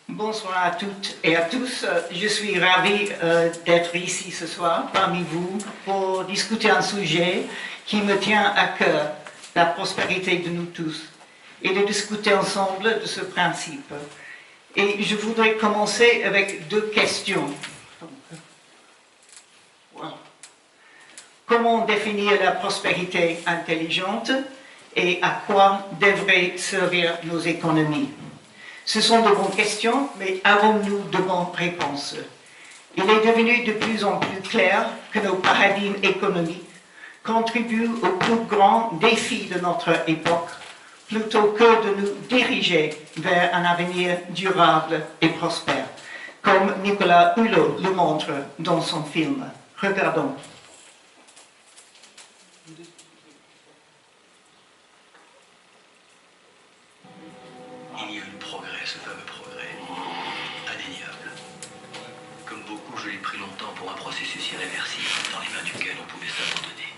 Bonsoir à toutes et à tous. Je suis ravie d'être ici ce soir parmi vous pour discuter un sujet qui me tient à cœur, la prospérité de nous tous, et de discuter ensemble de ce principe. Et je voudrais commencer avec deux questions. Comment définir la prospérité intelligente et à quoi devraient servir nos économies? Ce sont de bonnes questions, mais avons-nous de bonnes réponses? Il est devenu de plus en plus clair que nos paradigmes économiques contribuent aux plus grands défis de notre époque, plutôt que de nous diriger vers un avenir durable et prospère, comme Nicolas Hulot le montre dans son film. Regardons. Il y a eu le progrès, ce fameux progrès, indéniable. Comme beaucoup, je l'ai pris longtemps pour un processus irréversible, dans les mains duquel on pouvait s'abandonner.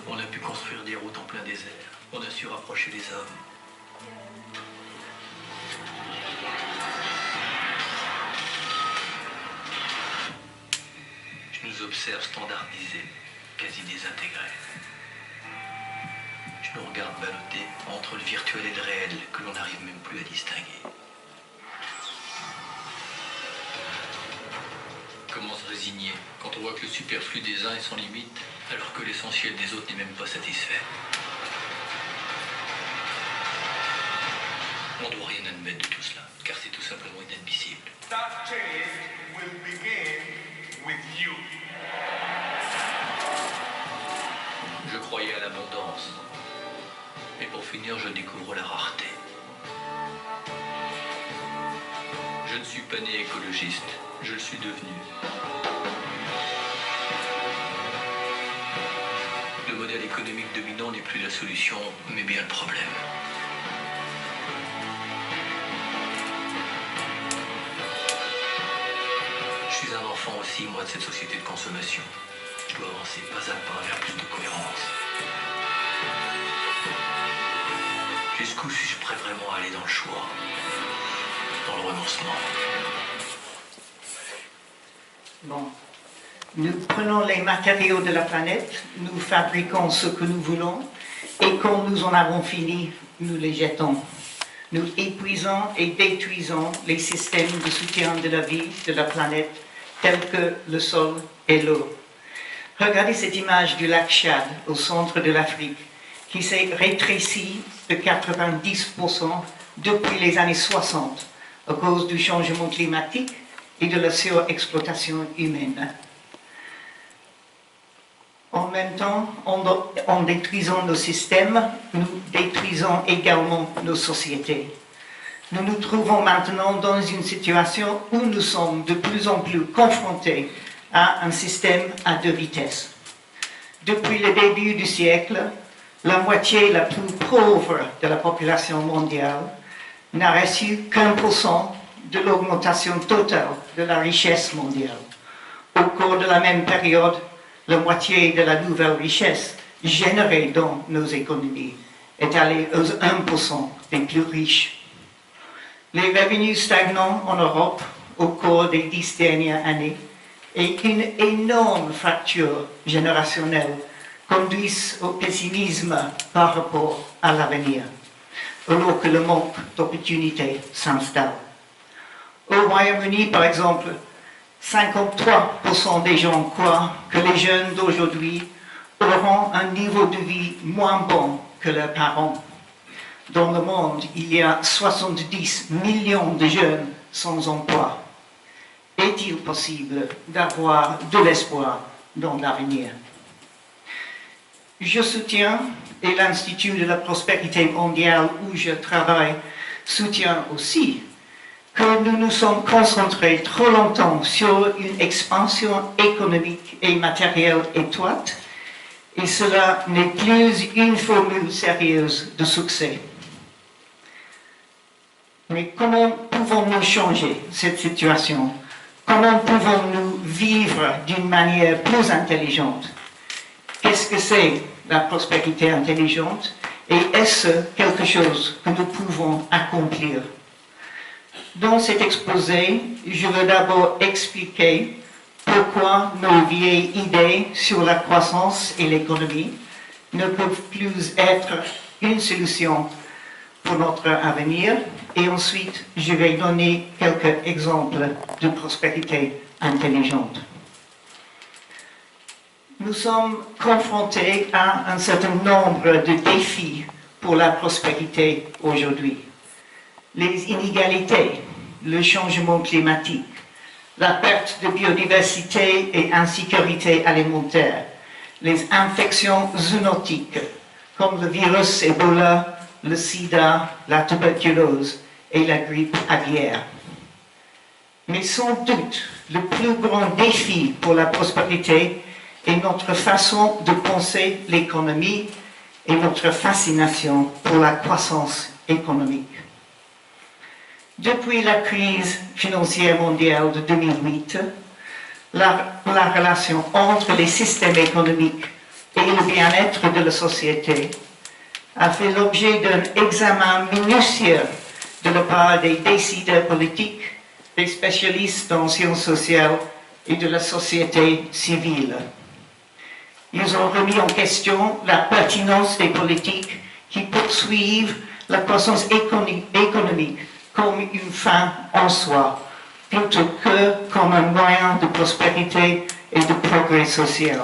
On a pu construire des routes en plein désert, on a su rapprocher les hommes. Je nous observe standardisés, quasi désintégrés. Je nous regarde balloter entre le virtuel et le réel que l'on n'arrive même plus à distinguer. Comment se résigner quand on voit que le superflu des uns est sans limite, alors que l'essentiel des autres n'est même pas satisfait? On ne doit rien admettre de tout cela, car c'est tout simplement inadmissible. That change will begin with you. Je croyais à l'abondance. Mais pour finir, je découvre la rareté. Je ne suis pas né écologiste, je le suis devenu. Le modèle économique dominant n'est plus la solution, mais bien le problème. Je suis un enfant aussi, moi, de cette société de consommation. Je dois avancer pas à pas vers plus de cohérence. Jusqu'où suis-je prêt vraiment à aller dans le choix, dans le renoncement? Bon. Nous prenons les matériaux de la planète, nous fabriquons ce que nous voulons, et quand nous en avons fini, nous les jetons. Nous épuisons et détruisons les systèmes de soutien de la vie de la planète, tels que le sol et l'eau. Regardez cette image du lac Tchad, au centre de l'Afrique, qui s'est rétréci de 90% depuis les années 60 à cause du changement climatique et de la surexploitation humaine. En même temps, en détruisant nos systèmes, nous détruisons également nos sociétés. Nous nous trouvons maintenant dans une situation où nous sommes de plus en plus confrontés à un système à deux vitesses. Depuis le début du siècle, la moitié la plus pauvre de la population mondiale n'a reçu qu'1% de l'augmentation totale de la richesse mondiale. Au cours de la même période, la moitié de la nouvelle richesse générée dans nos économies est allée aux 1% des plus riches. Les revenus stagnants en Europe au cours des 10 dernières années et une énorme fracture générationnelle conduisent au pessimisme par rapport à l'avenir, alors que le manque d'opportunités s'installe. Au Royaume-Uni, par exemple, 53% des gens croient que les jeunes d'aujourd'hui auront un niveau de vie moins bon que leurs parents. Dans le monde, il y a 70 millions de jeunes sans emploi. Est-il possible d'avoir de l'espoir dans l'avenir? Je soutiens, et l'Institut de la prospérité mondiale où je travaille soutient aussi, que nous nous sommes concentrés trop longtemps sur une expansion économique et matérielle étroite, et cela n'est plus une formule sérieuse de succès. Mais comment pouvons-nous changer cette situation? Comment pouvons-nous vivre d'une manière plus intelligente? Qu'est-ce que c'est la prospérité intelligente Et est-ce quelque chose que nous pouvons accomplir? Dans cet exposé, je veux d'abord expliquer pourquoi nos vieilles idées sur la croissance et l'économie ne peuvent plus être une solution pour notre avenir. Et ensuite, je vais donner quelques exemples de prospérité intelligente. Nous sommes confrontés à un certain nombre de défis pour la prospérité aujourd'hui. Les inégalités, le changement climatique, la perte de biodiversité et insécurité alimentaire, les infections zoonotiques comme le virus Ebola, le sida, la tuberculose et la grippe aviaire. Mais sans doute, le plus grand défi pour la prospérité est notre façon de penser l'économie et notre fascination pour la croissance économique. Depuis la crise financière mondiale de 2008, la relation entre les systèmes économiques et le bien-être de la société a fait l'objet d'un examen minutieux de la part des décideurs politiques, des spécialistes en sciences sociales et de la société civile. Ils ont remis en question la pertinence des politiques qui poursuivent la croissance économique comme une fin en soi, plutôt que comme un moyen de prospérité et de progrès social.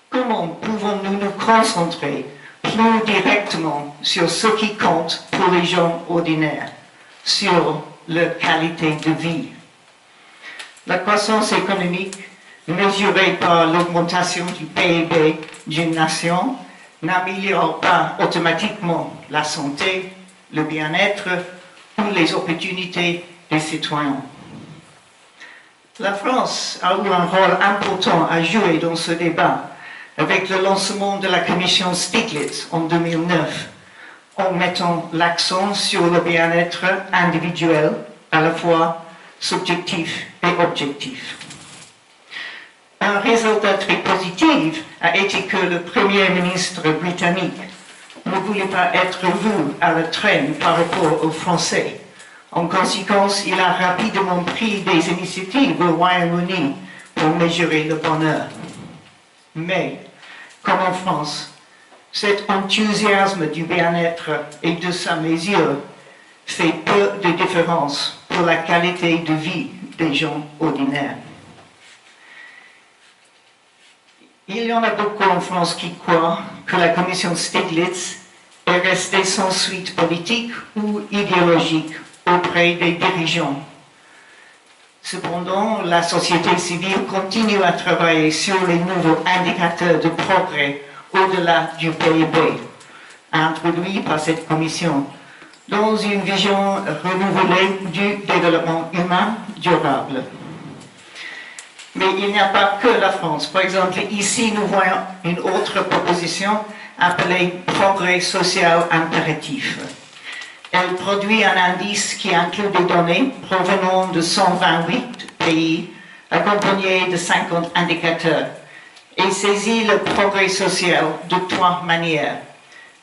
Comment pouvons-nous nous concentrer plus directement sur ce qui compte pour les gens ordinaires, sur leur qualité de vie? La croissance économique, mesurée par l'augmentation du PIB d'une nation, n'améliore pas automatiquement la santé, le bien-être ou les opportunités des citoyens. La France a eu un rôle important à jouer dans ce débat avec le lancement de la commission Stiglitz en 2009, en mettant l'accent sur le bien-être individuel, à la fois subjectif et objectif. Un résultat très positif a été que le Premier ministre britannique ne voulait pas être vu à la traîne par rapport aux Français. En conséquence, il a rapidement pris des initiatives au Royaume-Uni pour mesurer le bonheur. Mais, comme en France, cet enthousiasme du bien-être et de sa mesure fait peu de différence pour la qualité de vie des gens ordinaires. Il y en a beaucoup en France qui croient que la commission Stiglitz est restée sans suite politique ou idéologique auprès des dirigeants. Cependant, la société civile continue à travailler sur les nouveaux indicateurs de progrès au-delà du PIB, introduits par cette commission, dans une vision renouvelée du développement humain durable. Mais il n'y a pas que la France. Par exemple, ici, nous voyons une autre proposition appelée progrès social impératif. Elle produit un indice qui inclut des données provenant de 128 pays, accompagnées de 50 indicateurs, et saisit le progrès social de trois manières: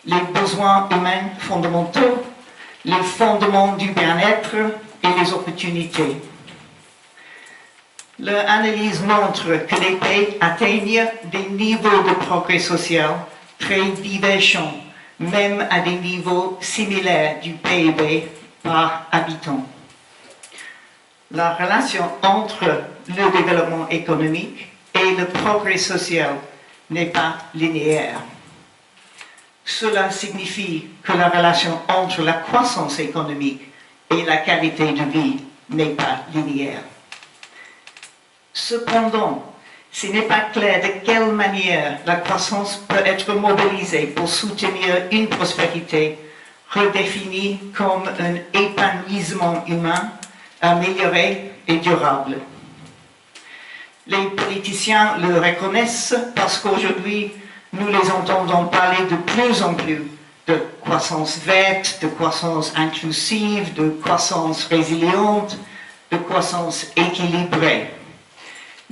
les besoins humains fondamentaux, les fondements du bien-être et les opportunités. Leur analyse montre que les pays atteignent des niveaux de progrès social très divergents, même à des niveaux similaires du PIB par habitant. La relation entre le développement économique et le progrès social n'est pas linéaire. Cela signifie que la relation entre la croissance économique et la qualité de vie n'est pas linéaire. Cependant, ce n'est pas clair de quelle manière la croissance peut être mobilisée pour soutenir une prospérité redéfinie comme un épanouissement humain amélioré et durable. Les politiciens le reconnaissent parce qu'aujourd'hui, nous les entendons parler de plus en plus de croissance verte, de croissance inclusive, de croissance résiliente, de croissance équilibrée.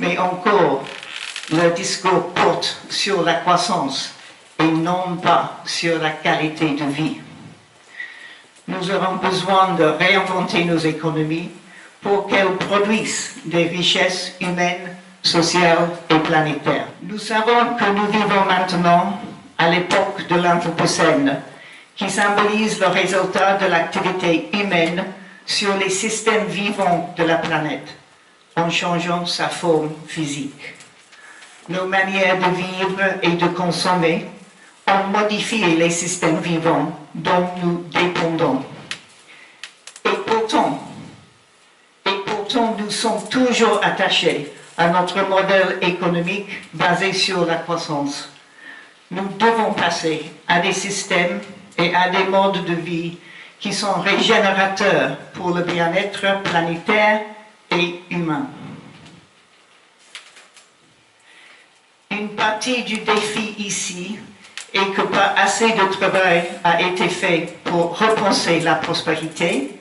Mais encore, le discours porte sur la croissance et non pas sur la qualité de vie. Nous aurons besoin de réinventer nos économies pour qu'elles produisent des richesses humaines, sociales et planétaires. Nous savons que nous vivons maintenant à l'époque de l'Anthropocène, qui symbolise le résultat de l'activité humaine sur les systèmes vivants de la planète, en changeant sa forme physique. Nos manières de vivre et de consommer ont modifié les systèmes vivants dont nous dépendons. Et pourtant, nous sommes toujours attachés à notre modèle économique basé sur la croissance. Nous devons passer à des systèmes et à des modes de vie qui sont régénérateurs pour le bien-être planétaire et humain. Une partie du défi ici est que pas assez de travail a été fait pour repenser la prospérité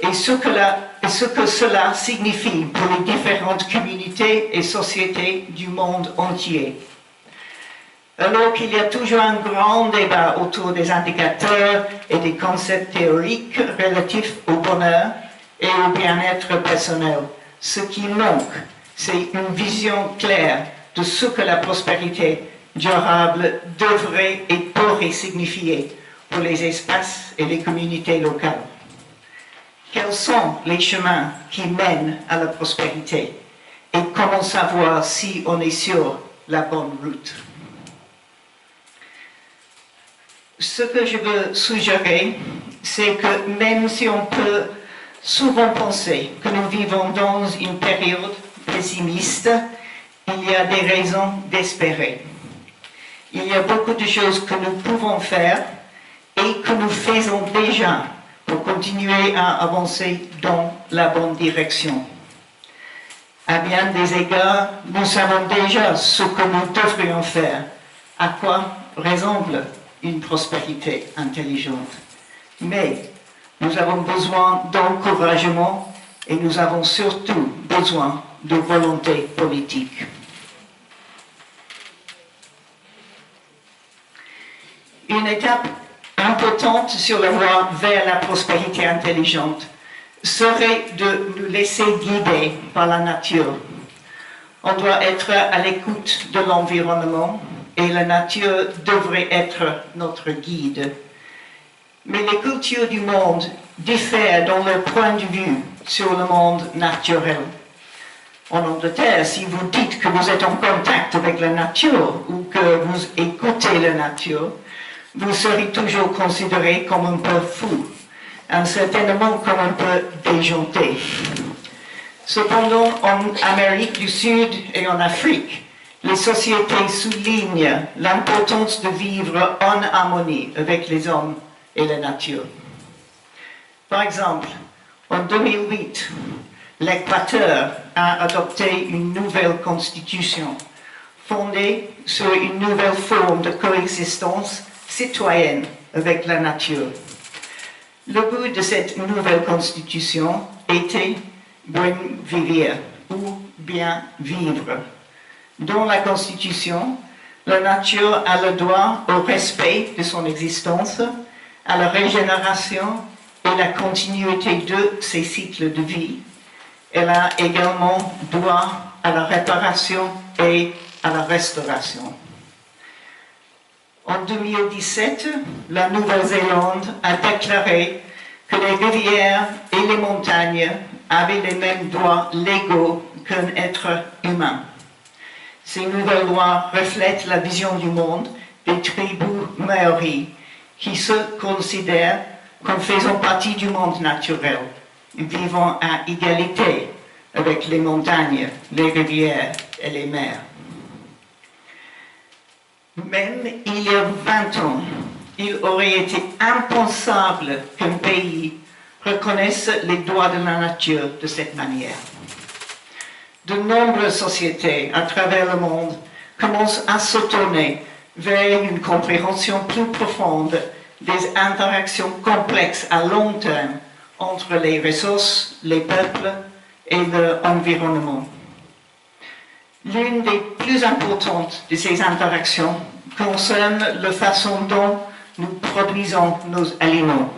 et ce que cela signifie pour les différentes communautés et sociétés du monde entier. Alors qu'il y a toujours un grand débat autour des indicateurs et des concepts théoriques relatifs au bonheur et au bien-être personnel, ce qui manque, c'est une vision claire de ce que la prospérité durable devrait et pourrait signifier pour les espaces et les communautés locales. Quels sont les chemins qui mènent à la prospérité et comment savoir si on est sur la bonne route? Ce que je veux suggérer, c'est que même si on peut souvent penser que nous vivons dans une période pessimiste, il y a des raisons d'espérer. Il y a beaucoup de choses que nous pouvons faire et que nous faisons déjà pour continuer à avancer dans la bonne direction. À bien des égards, nous savons déjà ce que nous devrions faire, à quoi ressemble une prospérité intelligente. Mais nous avons besoin d'encouragement et nous avons surtout besoin de volonté politique. Une étape importante sur la voie vers la prospérité intelligente serait de nous laisser guider par la nature. On doit être à l'écoute de l'environnement et la nature devrait être notre guide. Mais les cultures du monde diffèrent dans leur point de vue sur le monde naturel. En Angleterre, si vous dites que vous êtes en contact avec la nature ou que vous écoutez la nature, vous serez toujours considéré comme un peu fou, certainement comme un peu déjanté. Cependant, en Amérique du Sud et en Afrique, les sociétés soulignent l'importance de vivre en harmonie avec les hommes et la nature. Par exemple, en 2008, l'Équateur a adopté une nouvelle constitution fondée sur une nouvelle forme de coexistence citoyenne avec la nature. Le but de cette nouvelle constitution était Buen Vivir, ou bien vivre. Dans la Constitution, la nature a le droit au respect de son existence, à la régénération et la continuité de ses cycles de vie. Elle a également droit à la réparation et à la restauration. En 2017, la Nouvelle-Zélande a déclaré que les rivières et les montagnes avaient les mêmes droits légaux qu'un être humain. Ces nouvelles lois reflètent la vision du monde des tribus maoris qui se considèrent comme faisant partie du monde naturel, vivant à égalité avec les montagnes, les rivières et les mers. Même il y a 20 ans, il aurait été impensable qu'un pays reconnaisse les droits de la nature de cette manière. De nombreuses sociétés à travers le monde commencent à se tourner vers une compréhension plus profonde des interactions complexes à long terme entre les ressources, les peuples et l'environnement. L'une des plus importantes de ces interactions concerne la façon dont nous produisons nos aliments.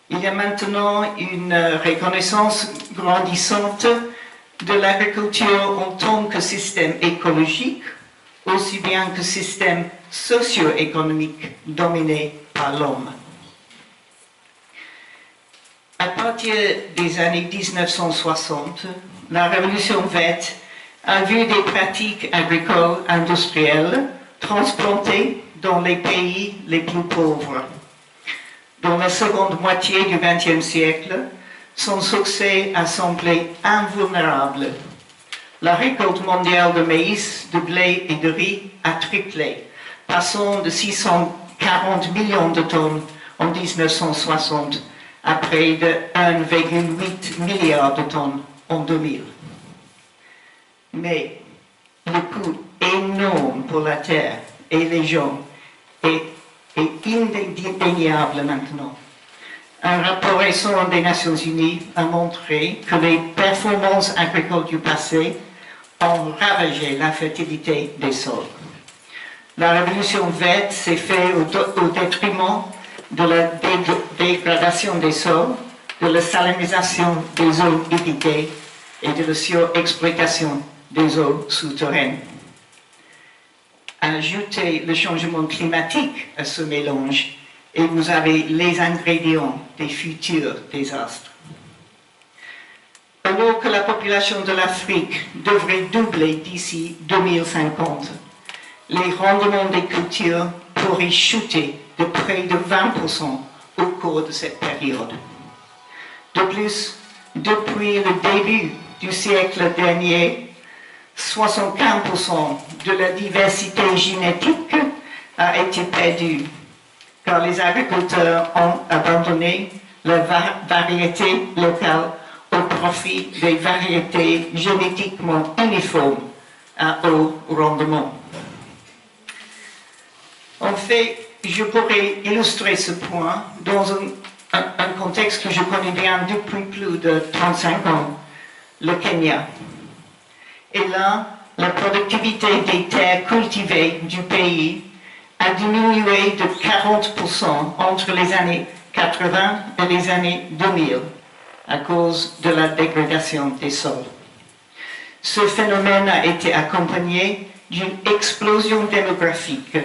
Il y a maintenant une reconnaissance grandissante de l'agriculture en tant que système écologique, aussi bien que système socio-économique dominé par l'homme. À partir des années 1960, la révolution verte a vu des pratiques agricoles industrielles transplantées dans les pays les plus pauvres. Dans la seconde moitié du XXe siècle, son succès a semblé invulnérable. La récolte mondiale de maïs, de blé et de riz a triplé, passant de 640 millions de tonnes en 1960 à près de 1,8 milliard de tonnes en 2000. Mais le coût énorme pour la terre et les gens est indéniable maintenant. Un rapport récent des Nations Unies a montré que les performances agricoles du passé ont ravagé la fertilité des sols. La révolution verte s'est faite au détriment de la dégradation des sols, de la salinisation des eaux irriguées et de la surexploitation des eaux souterraines. Ajoutez le changement climatique à ce mélange et vous avez les ingrédients des futurs désastres. Alors que la population de l'Afrique devrait doubler d'ici 2050, les rendements des cultures pourraient chuter de près de 20% au cours de cette période. De plus, depuis le début du siècle dernier, 75% de la diversité génétique a été perdue, car les agriculteurs ont abandonné la variété locale au profit des variétés génétiquement uniformes à haut rendement. En fait, je pourrais illustrer ce point dans un contexte que je connais bien depuis plus de 35 ans, le Kenya. Et là, la productivité des terres cultivées du pays a diminué de 40% entre les années 80 et les années 2000 à cause de la dégradation des sols. Ce phénomène a été accompagné d'une explosion démographique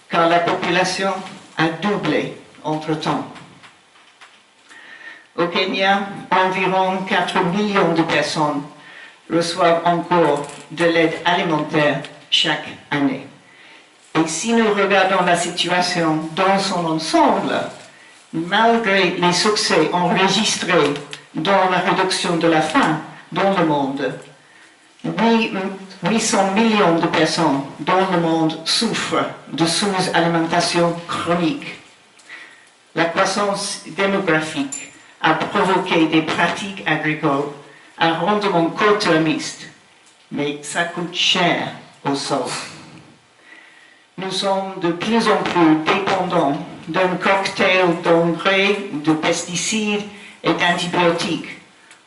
car la population a doublé entre-temps. Au Kenya, environ 4 millions de personnes reçoivent encore de l'aide alimentaire chaque année. Et si nous regardons la situation dans son ensemble, malgré les succès enregistrés dans la réduction de la faim dans le monde, 800 millions de personnes dans le monde souffrent de sous-alimentation chronique. La croissance démographique a provoqué des pratiques agricoles à rendement court-termiste, mais ça coûte cher au sol. Nous sommes de plus en plus dépendants d'un cocktail d'engrais, de pesticides et d'antibiotiques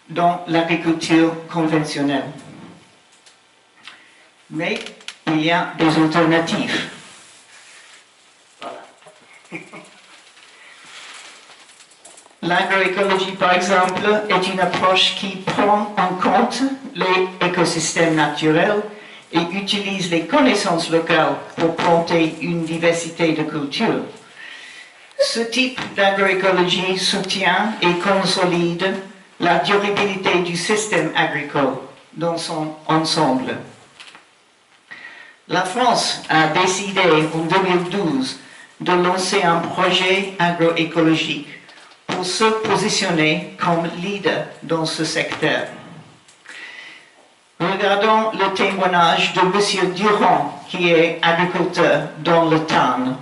dans l'agriculture conventionnelle. Mais il y a des alternatives. Voilà. L'agroécologie, par exemple, est une approche qui prend en compte les écosystèmes naturels et utilise les connaissances locales pour planter une diversité de cultures. Ce type d'agroécologie soutient et consolide la durabilité du système agricole dans son ensemble. La France a décidé en 2012 de lancer un projet agroécologique pour se positionner comme leader dans ce secteur. Regardons le témoignage de M. Durand, qui est agriculteur dans le Tarn.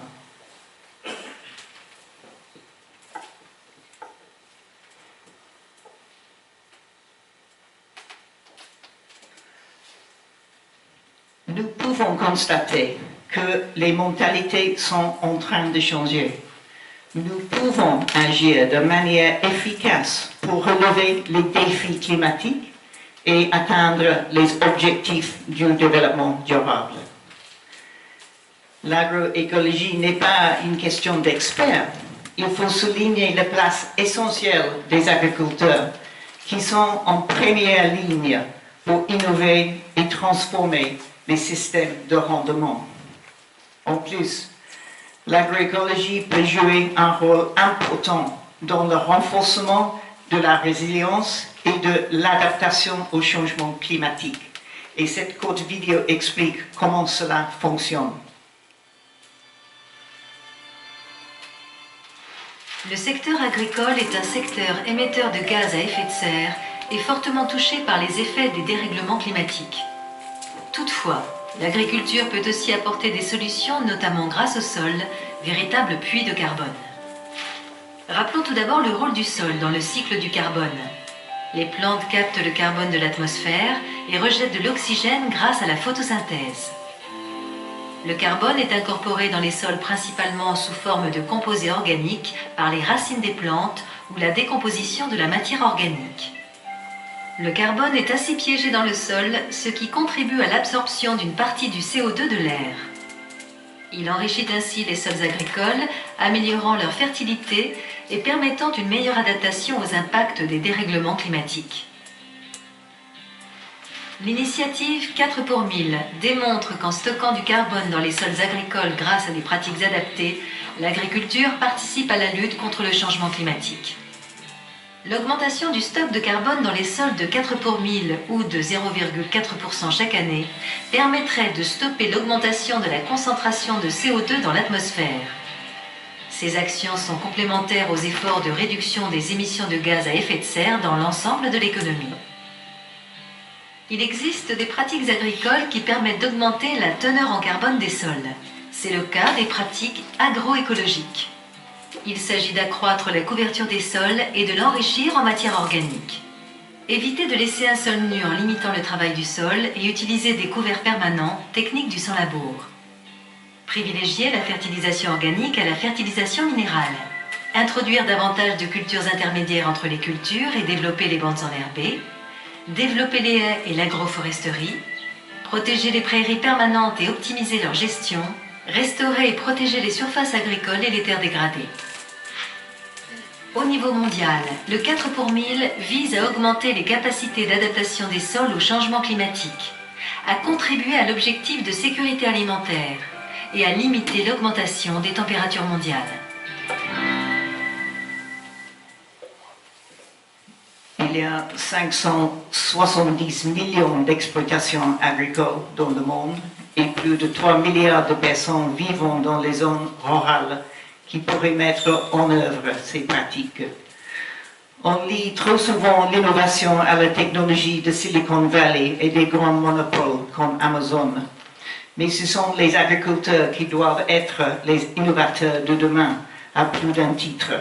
Nous pouvons constater que les mentalités sont en train de changer. Nous pouvons agir de manière efficace pour relever les défis climatiques et atteindre les objectifs du développement durable. L'agroécologie n'est pas une question d'experts. Il faut souligner la place essentielle des agriculteurs qui sont en première ligne pour innover et transformer les systèmes de rendement. En plus, l'agroécologie peut jouer un rôle important dans le renforcement de la résilience et de l'adaptation au changement climatique. Et cette courte vidéo explique comment cela fonctionne. Le secteur agricole est un secteur émetteur de gaz à effet de serre et fortement touché par les effets des dérèglements climatiques. Toutefois, l'agriculture peut aussi apporter des solutions, notamment grâce au sol, véritable puits de carbone. Rappelons tout d'abord le rôle du sol dans le cycle du carbone. Les plantes captent le carbone de l'atmosphère et rejettent de l'oxygène grâce à la photosynthèse. Le carbone est incorporé dans les sols principalement sous forme de composés organiques par les racines des plantes ou la décomposition de la matière organique. Le carbone est ainsi piégé dans le sol, ce qui contribue à l'absorption d'une partie du CO2 de l'air. Il enrichit ainsi les sols agricoles, améliorant leur fertilité et permettant une meilleure adaptation aux impacts des dérèglements climatiques. L'initiative 4 pour 1000 démontre qu'en stockant du carbone dans les sols agricoles grâce à des pratiques adaptées, l'agriculture participe à la lutte contre le changement climatique. L'augmentation du stock de carbone dans les sols de 4 pour 1000 ou de 0,4% chaque année permettrait de stopper l'augmentation de la concentration de CO2 dans l'atmosphère. Ces actions sont complémentaires aux efforts de réduction des émissions de gaz à effet de serre dans l'ensemble de l'économie. Il existe des pratiques agricoles qui permettent d'augmenter la teneur en carbone des sols. C'est le cas des pratiques agroécologiques. Il s'agit d'accroître la couverture des sols et de l'enrichir en matière organique. Éviter de laisser un sol nu en limitant le travail du sol et utiliser des couverts permanents, technique du sans-labour. Privilégier la fertilisation organique à la fertilisation minérale. Introduire davantage de cultures intermédiaires entre les cultures et développer les bandes enherbées. Développer les haies et l'agroforesterie, protéger les prairies permanentes et optimiser leur gestion, restaurer et protéger les surfaces agricoles et les terres dégradées. Au niveau mondial, le 4 pour 1000 vise à augmenter les capacités d'adaptation des sols au changement climatique, à contribuer à l'objectif de sécurité alimentaire et à limiter l'augmentation des températures mondiales. Il y a 570 millions d'exploitations agricoles dans le monde et plus de 3 milliards de personnes vivant dans les zones rurales qui pourraient mettre en œuvre ces pratiques. On lie trop souvent l'innovation à la technologie de Silicon Valley et des grands monopoles comme Amazon. Mais ce sont les agriculteurs qui doivent être les innovateurs de demain à plus d'un titre.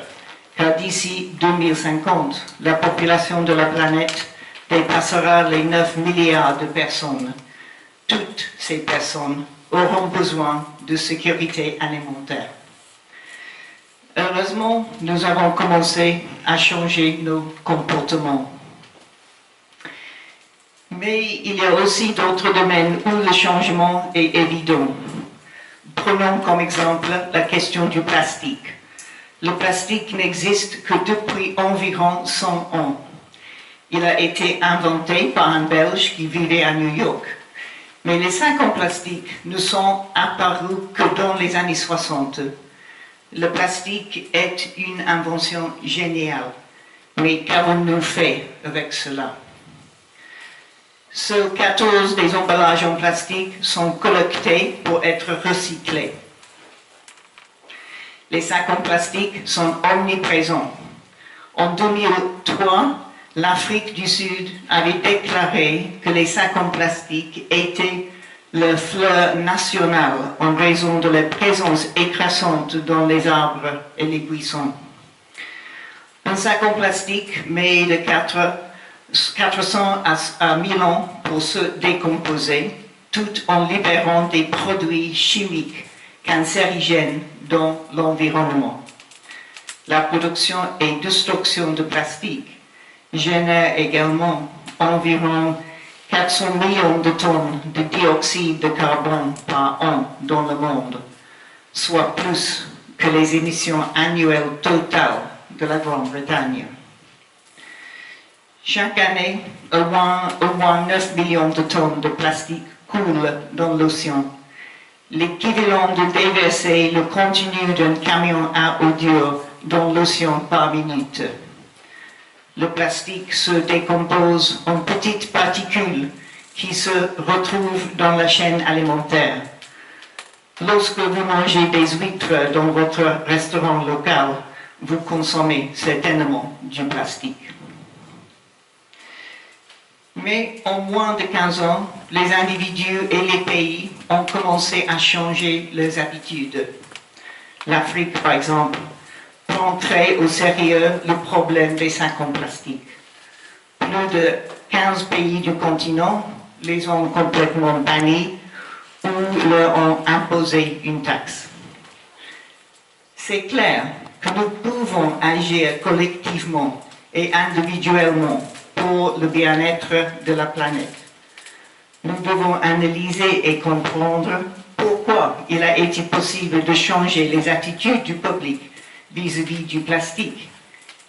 Car d'ici 2050, la population de la planète dépassera les 9 milliards de personnes. Toutes ces personnes auront besoin de sécurité alimentaire. Heureusement, nous avons commencé à changer nos comportements. Mais il y a aussi d'autres domaines où le changement est évident. Prenons comme exemple la question du plastique. Le plastique n'existe que depuis environ 100 ans. Il a été inventé par un Belge qui vivait à New York. Mais les sacs en plastique ne sont apparus que dans les années 60. Le plastique est une invention géniale. Mais qu'avons-nous fait avec cela? Seuls 14 des emballages en plastique sont collectés pour être recyclés. Les sacs en plastique sont omniprésents. En 2003, l'Afrique du Sud avait déclaré que les sacs en plastique étaient le fleur national en raison de leur présence écrasante dans les arbres et les buissons. Un sac en plastique met de 400 à 1000 ans pour se décomposer, tout en libérant des produits chimiques cancérigènes dans l'environnement. La production et destruction de plastique génère également environ 400 millions de tonnes de dioxyde de carbone par an dans le monde, soit plus que les émissions annuelles totales de la Grande-Bretagne. Chaque année, au moins 9 millions de tonnes de plastique coulent dans l'océan, l'équivalent de déverser le contenu d'un camion à eau dure dans l'océan par minute. Le plastique se décompose en petites particules qui se retrouvent dans la chaîne alimentaire. Lorsque vous mangez des huîtres dans votre restaurant local, vous consommez certainement du plastique. Mais en moins de 15 ans, les individus et les pays ont commencé à changer leurs habitudes. L'Afrique, par exemple, prend très au sérieux le problème des sacs en plastique. Plus de 15 pays du continent les ont complètement bannis ou leur ont imposé une taxe. C'est clair que nous pouvons agir collectivement et individuellement pour le bien-être de la planète. Nous devons analyser et comprendre pourquoi il a été possible de changer les attitudes du public vis-à-vis du plastique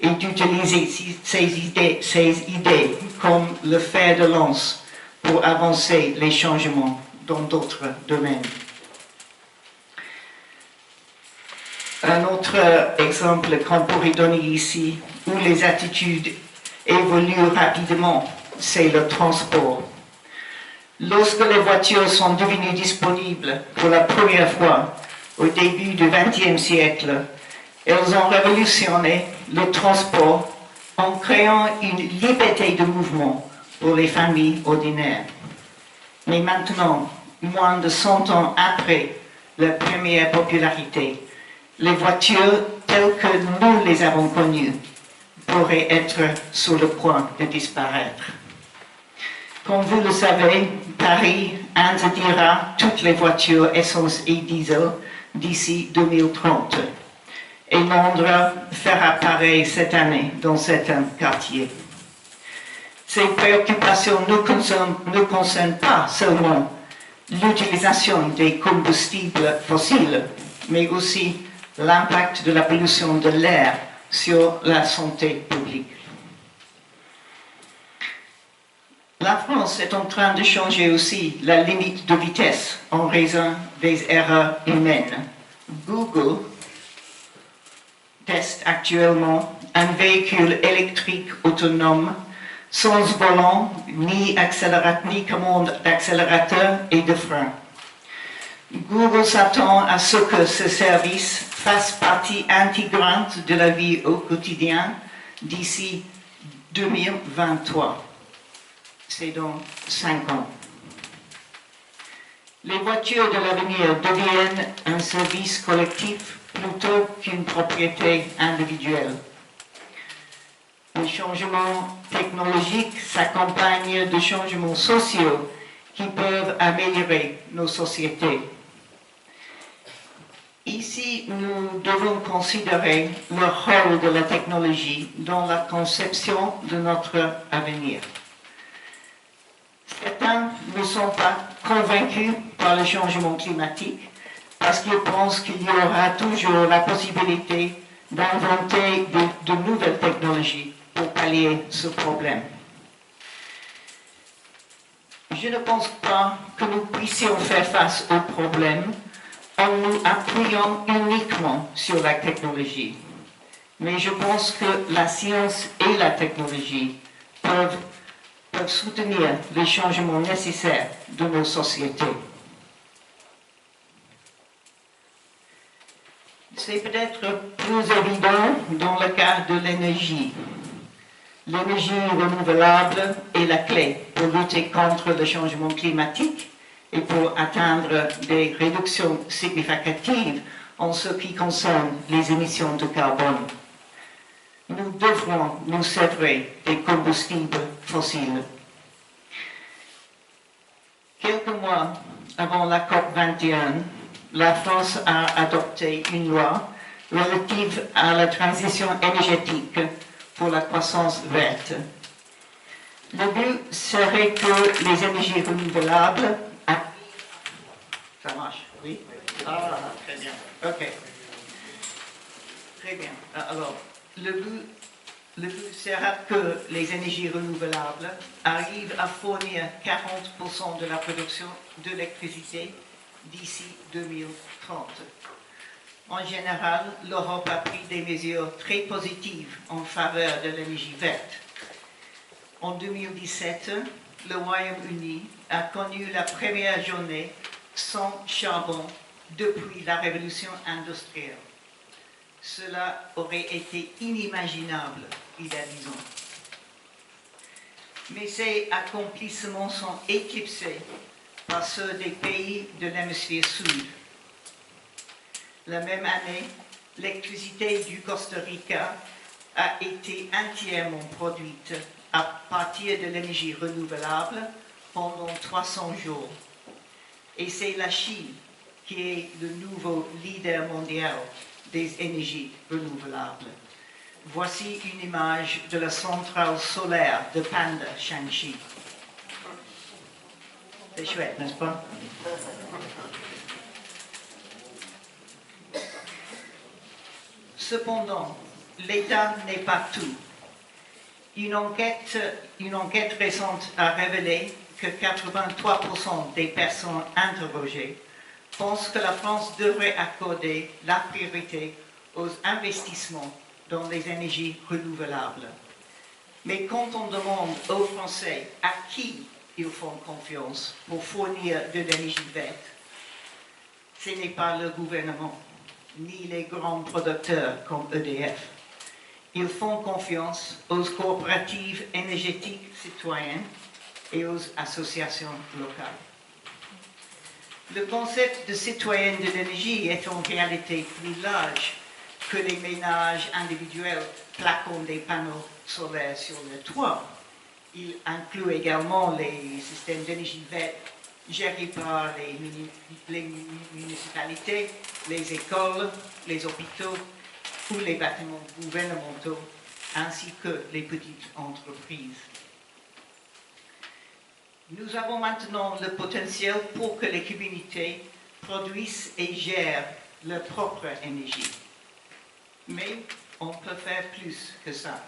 et d'utiliser ces idées comme le fer de lance pour avancer les changements dans d'autres domaines. Un autre exemple qu'on pourrait donner ici, où les attitudes évoluent rapidement, c'est le transport. Lorsque les voitures sont devenues disponibles pour la première fois au début du XXe siècle, elles ont révolutionné le transport en créant une liberté de mouvement pour les familles ordinaires. Mais maintenant, moins de 100 ans après leur première popularité, les voitures telles que nous les avons connues pourraient être sur le point de disparaître. Comme vous le savez, Paris interdira toutes les voitures essence et diesel d'ici 2030. Et Londres fera pareil cette année dans certains quartiers. Ces préoccupations ne concernent pas seulement l'utilisation des combustibles fossiles, mais aussi l'impact de la pollution de l'air sur la santé publique. La France est en train de changer aussi la limite de vitesse en raison des erreurs humaines. Google teste actuellement un véhicule électrique autonome sans volant ni commande d'accélérateur et de frein. Google s'attend à ce que ce service fasse partie intégrante de la vie au quotidien d'ici 2023. C'est dans 5 ans. Les voitures de l'avenir deviennent un service collectif plutôt qu'une propriété individuelle. Les changements technologiques s'accompagnent de changements sociaux qui peuvent améliorer nos sociétés. Ici, nous devons considérer le rôle de la technologie dans la conception de notre avenir. Certains ne sont pas convaincus par le changement climatique parce qu'ils pensent qu'il y aura toujours la possibilité d'inventer de nouvelles technologies pour pallier ce problème. Je ne pense pas que nous puissions faire face au problème en nous appuyant uniquement sur la technologie. Mais je pense que la science et la technologie peuvent soutenir les changements nécessaires de nos sociétés. C'est peut-être plus évident dans le cas de l'énergie. L'énergie renouvelable est la clé pour lutter contre le changement climatique et pour atteindre des réductions significatives en ce qui concerne les émissions de carbone. Nous devrons nous séparer des combustibles fossiles. Quelques mois avant la COP 21, la France a adopté une loi relative à la transition énergétique pour la croissance verte. Le but serait que les énergies renouvelables... Ça marche, oui. Ah, très bien. OK. Très bien. Alors, le but sera que les énergies renouvelables arrivent à fournir 40% de la production d'électricité d'ici 2030. En général, l'Europe a pris des mesures très positives en faveur de l'énergie verte. En 2017, le Royaume-Uni a connu la première journée sans charbon depuis la révolution industrielle. Cela aurait été inimaginable il y a 10 ans. Mais ces accomplissements sont éclipsés par ceux des pays de l'hémisphère sud. La même année, l'électricité du Costa Rica a été entièrement produite à partir de l'énergie renouvelable pendant 300 jours. Et c'est la Chine qui est le nouveau leader mondial des énergies renouvelables. Voici une image de la centrale solaire de Panda, Shanxi. C'est chouette, n'est-ce pas? Cependant, l'État n'est pas tout. Une enquête récente a révélé que 83% des personnes interrogées pensent que la France devrait accorder la priorité aux investissements dans les énergies renouvelables. Mais quand on demande aux Français à qui ils font confiance pour fournir de l'énergie verte, ce n'est pas le gouvernement, ni les grands producteurs comme EDF. Ils font confiance aux coopératives énergétiques citoyennes et aux associations locales. Le concept de citoyenne de l'énergie est en réalité plus large que les ménages individuels plaquant des panneaux solaires sur le toit. Il inclut également les systèmes d'énergie verte gérés par les municipalités, les écoles, les hôpitaux ou les bâtiments gouvernementaux, ainsi que les petites entreprises. Nous avons maintenant le potentiel pour que les communautés produisent et gèrent leur propre énergie. Mais on peut faire plus que ça.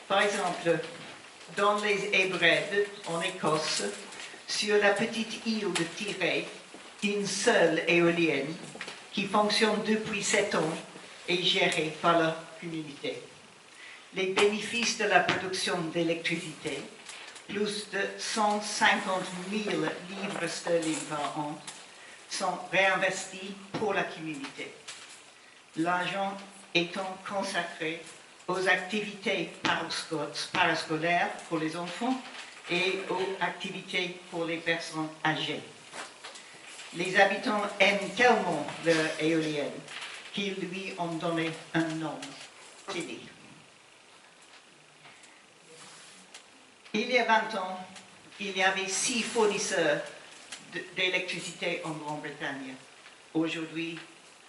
Par exemple, dans les Hébrides, en Écosse, sur la petite île de Tiree, une seule éolienne qui fonctionne depuis 7 ans est gérée par la communauté. Les bénéfices de la production d'électricité, plus de 150 000 livres sterling par an, sont réinvestis pour la communauté. L'argent étant consacré aux activités parascolaires pour les enfants et aux activités pour les personnes âgées. Les habitants aiment tellement leur éolienne qu'ils lui ont donné un nom, Tilly. Il y a 20 ans, il y avait 6 fournisseurs d'électricité en Grande-Bretagne. Aujourd'hui,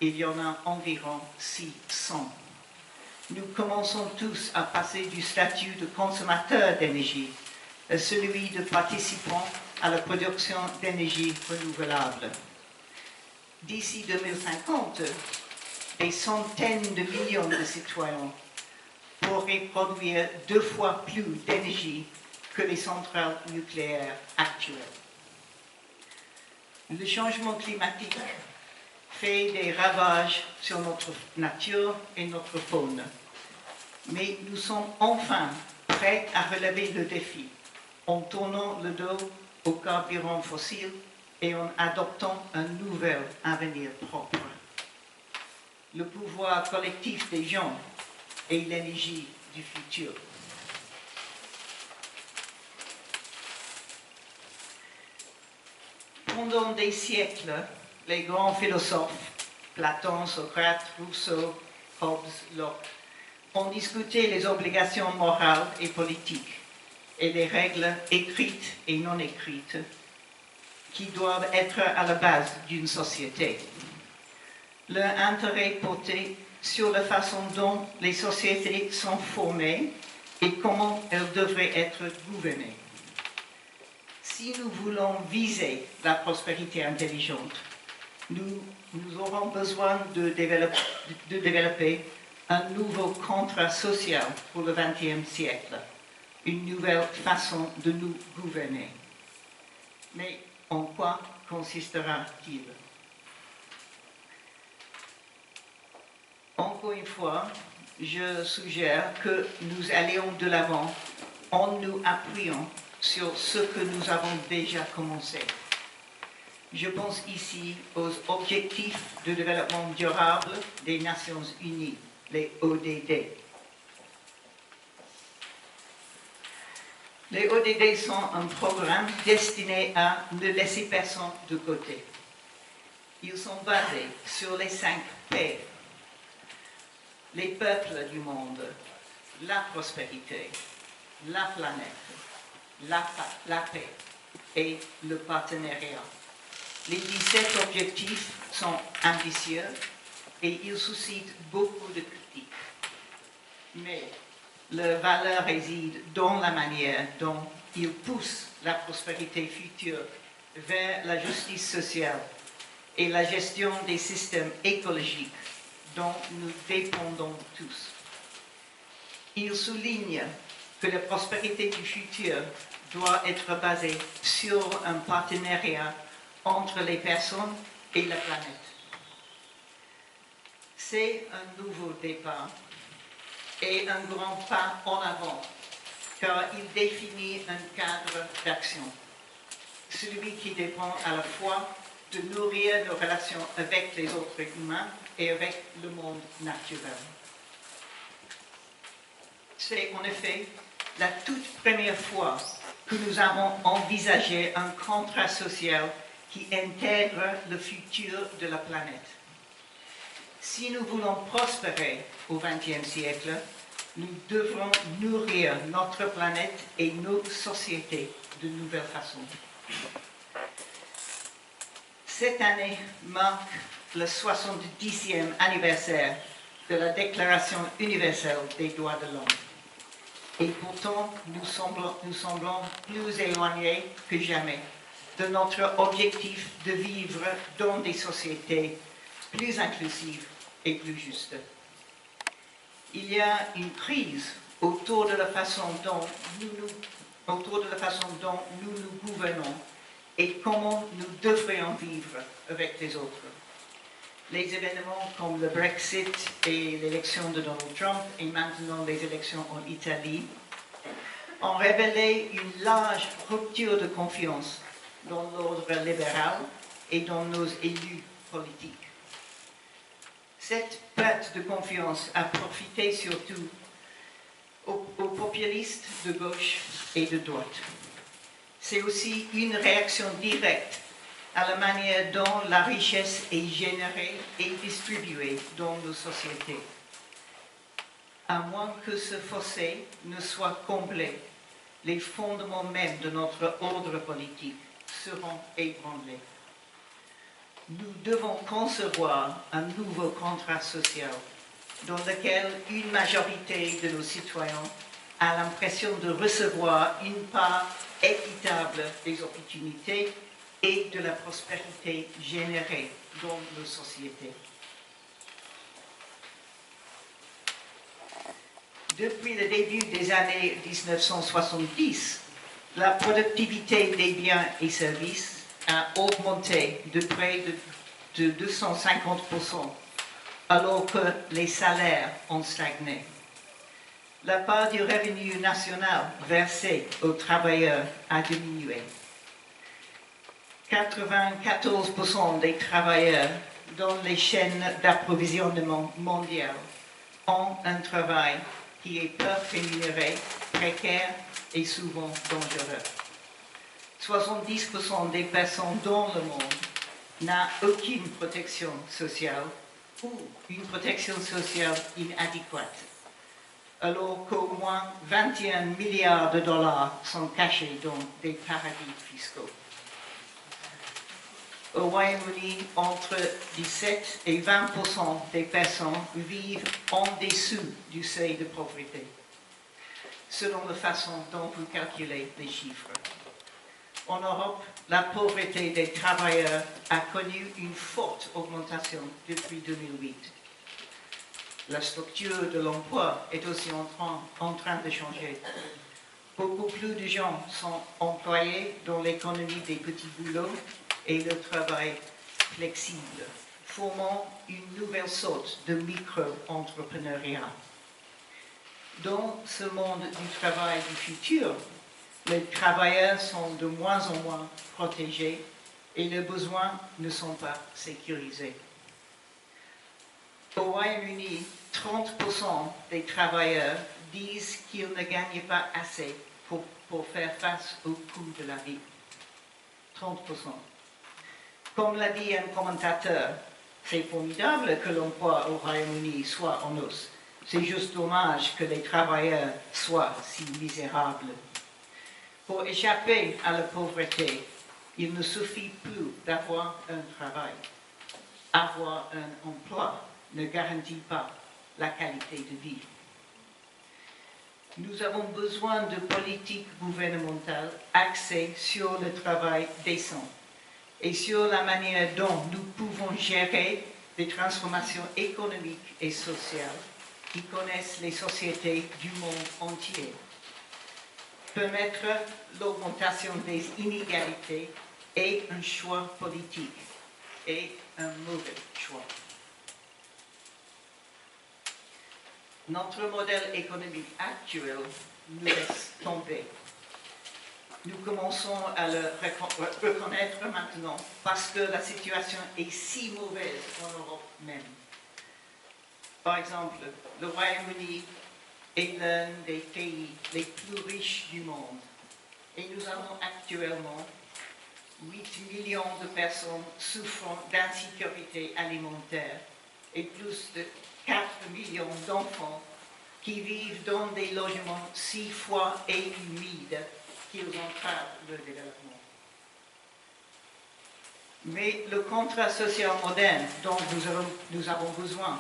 il y en a environ 600. Nous commençons tous à passer du statut de consommateur d'énergie à celui de participant à la production d'énergie renouvelable. D'ici 2050, des centaines de millions de citoyens pourraient produire 2 fois plus d'énergie que les centrales nucléaires actuelles. Le changement climatique fait des ravages sur notre nature et notre faune. Mais nous sommes enfin prêts à relever le défi en tournant le dos aux carburants fossiles et en adoptant un nouvel avenir propre. Le pouvoir collectif des gens est l'énergie du futur. Pendant des siècles, les grands philosophes, Platon, Socrate, Rousseau, Hobbes, Locke, ont discuté les obligations morales et politiques et les règles écrites et non écrites qui doivent être à la base d'une société. Leur intérêt portait sur la façon dont les sociétés sont formées et comment elles devraient être gouvernées. Si nous voulons viser la prospérité intelligente, nous aurons besoin de développer un nouveau contrat social pour le XXe siècle, une nouvelle façon de nous gouverner. Mais en quoi consistera-t-il? Encore une fois, je suggère que nous allions de l'avant en nous appuyant sur ce que nous avons déjà commencé. Je pense ici aux objectifs de développement durable des Nations Unies, les ODD. Les ODD sont un programme destiné à ne laisser personne de côté. Ils sont basés sur les 5 P. Les peuples du monde, la prospérité, la planète, la paix et le partenariat. Les 17 objectifs sont ambitieux et ils suscitent beaucoup de critiques. Mais leur valeur réside dans la manière dont ils poussent la prospérité future vers la justice sociale et la gestion des systèmes écologiques dont nous dépendons tous. Ils soulignent que la prospérité du futur doit être basée sur un partenariat entre les personnes et la planète. C'est un nouveau départ et un grand pas en avant, car il définit un cadre d'action, celui qui dépend à la fois de nourrir nos relations avec les autres humains et avec le monde naturel. C'est en effet la toute première fois que nous avons envisagé un contrat social qui intègre le futur de la planète. Si nous voulons prospérer au XXe siècle, nous devrons nourrir notre planète et nos sociétés de nouvelles façons. Cette année marque le 70e anniversaire de la Déclaration universelle des droits de l'homme. Et pourtant, nous semblons plus éloignés que jamais de notre objectif de vivre dans des sociétés plus inclusives et plus justes. Il y a une crise autour de la façon dont nous nous gouvernons et comment nous devrions vivre avec les autres. Les événements comme le Brexit et l'élection de Donald Trump et maintenant les élections en Italie ont révélé une large rupture de confiance dans l'ordre libéral et dans nos élus politiques. Cette perte de confiance a profité surtout aux populistes de gauche et de droite. C'est aussi une réaction directe à la manière dont la richesse est générée et distribuée dans nos sociétés. À moins que ce fossé ne soit comblé, les fondements mêmes de notre ordre politique seront ébranlés. Nous devons concevoir un nouveau contrat social dans lequel une majorité de nos citoyens a l'impression de recevoir une part équitable des opportunités et de la prospérité générée dans nos sociétés. Depuis le début des années 1970, la productivité des biens et services a augmenté de près de 250%, alors que les salaires ont stagné. La part du revenu national versé aux travailleurs a diminué. 94% des travailleurs dans les chaînes d'approvisionnement mondiales ont un travail qui est peu rémunéré, précaire et souvent dangereux. 70% des personnes dans le monde n'ont aucune protection sociale ou une protection sociale inadéquate, alors qu'au moins 21 milliards de dollars sont cachés dans des paradis fiscaux. Au Royaume-Uni, entre 17 et 20% des personnes vivent en dessous du seuil de pauvreté. selon la façon dont vous calculez les chiffres. En Europe, la pauvreté des travailleurs a connu une forte augmentation depuis 2008. La structure de l'emploi est aussi en train de changer. Beaucoup plus de gens sont employés dans l'économie des petits boulots et le travail flexible, formant une nouvelle sorte de micro-entrepreneuriat. Dans ce monde du travail du futur, les travailleurs sont de moins en moins protégés et leurs besoins ne sont pas sécurisés. Au Royaume-Uni, 30% des travailleurs disent qu'ils ne gagnent pas assez pour faire face au coût de la vie. 30%. Comme l'a dit un commentateur, c'est formidable que l'emploi au Royaume-Uni soit en hausse. C'est juste dommage que les travailleurs soient si misérables. Pour échapper à la pauvreté, il ne suffit plus d'avoir un travail. Avoir un emploi ne garantit pas la qualité de vie. Nous avons besoin de politiques gouvernementales axées sur le travail décent et sur la manière dont nous pouvons gérer des transformations économiques et sociales qui connaissent les sociétés du monde entier. Permettre l'augmentation des inégalités est un choix politique et un mauvais choix. Notre modèle économique actuel nous laisse tomber. Nous commençons à le reconnaître maintenant parce que la situation est si mauvaise en Europe même. Par exemple, le Royaume-Uni est l'un des pays les plus riches du monde et nous avons actuellement 8 millions de personnes souffrant d'insécurité alimentaire et plus de 4 millions d'enfants qui vivent dans des logements si froids et humides qu'ils entravent leur développement. Mais le contrat social moderne dont nous avons besoin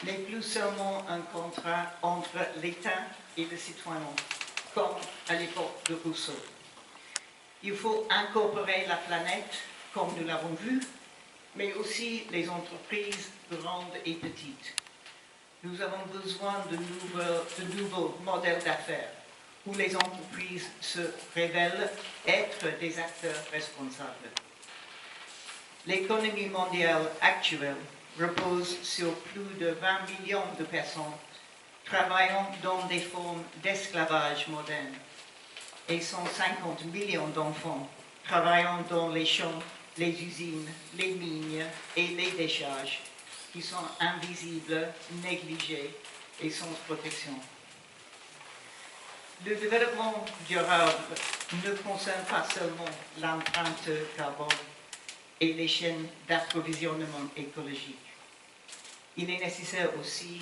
n'est plus seulement un contrat entre l'État et le citoyen, comme à l'époque de Rousseau. Il faut incorporer la planète, comme nous l'avons vu, mais aussi les entreprises grandes et petites. Nous avons besoin de nouveaux modèles d'affaires où les entreprises se révèlent être des acteurs responsables. L'économie mondiale actuelle repose sur plus de 20 millions de personnes travaillant dans des formes d'esclavage moderne et 150 millions d'enfants travaillant dans les champs, les usines, les mines et les décharges qui sont invisibles, négligés et sans protection. Le développement durable ne concerne pas seulement l'empreinte carbone et les chaînes d'approvisionnement écologique. Il est nécessaire aussi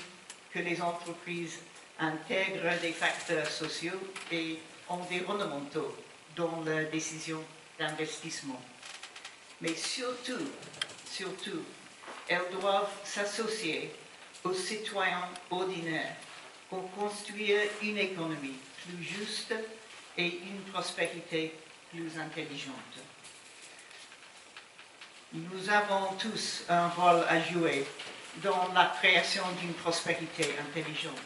que les entreprises intègrent des facteurs sociaux et environnementaux dans leurs décisions d'investissement. Mais surtout, elles doivent s'associer aux citoyens ordinaires pour construire une économie plus juste et une prospérité plus intelligente. Nous avons tous un rôle à jouer dans la création d'une prospérité intelligente.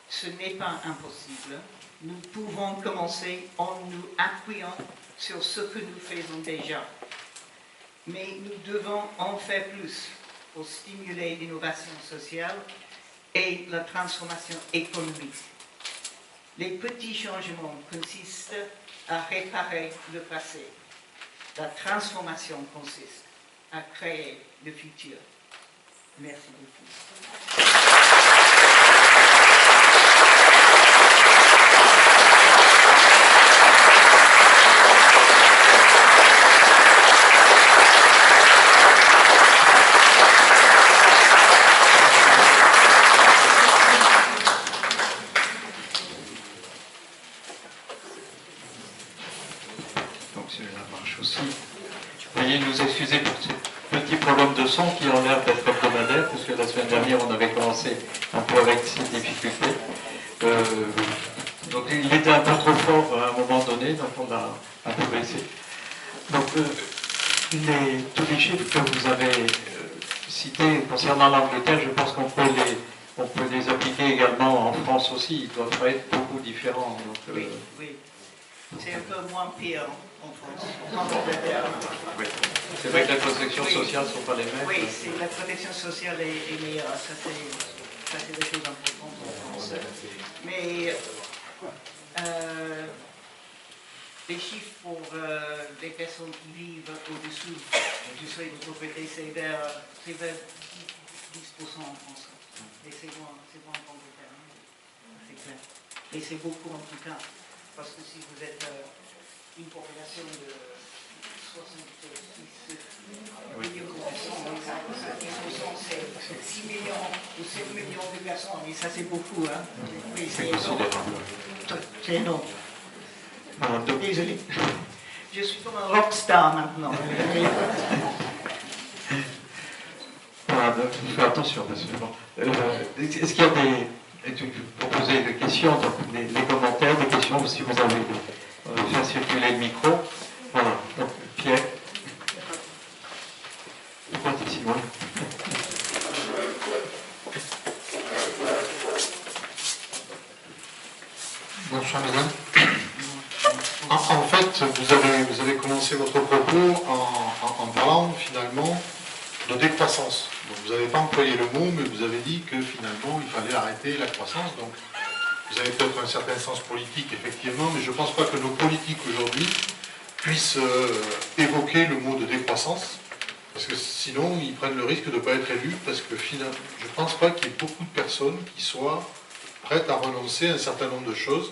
Ce n'est pas impossible. Nous pouvons commencer en nous appuyant sur ce que nous faisons déjà. Mais nous devons en faire plus pour stimuler l'innovation sociale et la transformation économique. Les petits changements consistent à réparer le passé. La transformation consiste à créer le futur. Merci beaucoup. Veuillez nous excuser pour ce petit problème de son qui ont l'air d'être hebdomadaire, puisque la semaine dernière on avait commencé un peu avec ces difficultés. Donc il était un peu trop fort à un moment donné, donc on a un peu baissé. Donc tous les chiffres que vous avez cités concernant l'Angleterre, je pense qu'on peut les appliquer également en France aussi. Ils doivent pas être beaucoup différents. Donc, Oui, oui. C'est un peu moins pire en France. En Angleterre. oui. C'est vrai que la protection sociale ne sont pas les mêmes. Oui, la protection sociale est meilleure. Ça, c'est des choses importantes en France. Mais les chiffres pour les personnes qui vivent au-dessous du seuil de pauvreté, c'est vers 10% en France. Et c'est bon en Angleterre. C'est clair. Et c'est beaucoup en tout cas. Parce que si vous êtes une population de 66 millions de personnes, qui sont censés 6 millions ou 7 millions de personnes, et ça c'est beaucoup, hein. Oui, c'est énorme. C'est énorme. Désolé. Je suis comme un rockstar maintenant. Voilà, fais attention, parce que bon. Est-ce qu'il y a des... Pour poser des questions, donc les commentaires, des questions, si vous avez faire circuler le micro. Voilà, donc Pierre. Pourquoi t'es si loin? Bonsoir mesdames. En fait, vous avez commencé votre propos en parlant finalement de décroissance. Donc vous n'avez pas employé le mot, mais vous avez dit que finalement il fallait arrêter la croissance. Donc vous avez peut-être un certain sens politique, effectivement, mais je ne pense pas que nos politiques aujourd'hui puissent évoquer le mot de décroissance, parce que sinon ils prennent le risque de ne pas être élus, parce que finalement, je ne pense pas qu'il y ait beaucoup de personnes qui soient prêtes à renoncer à un certain nombre de choses.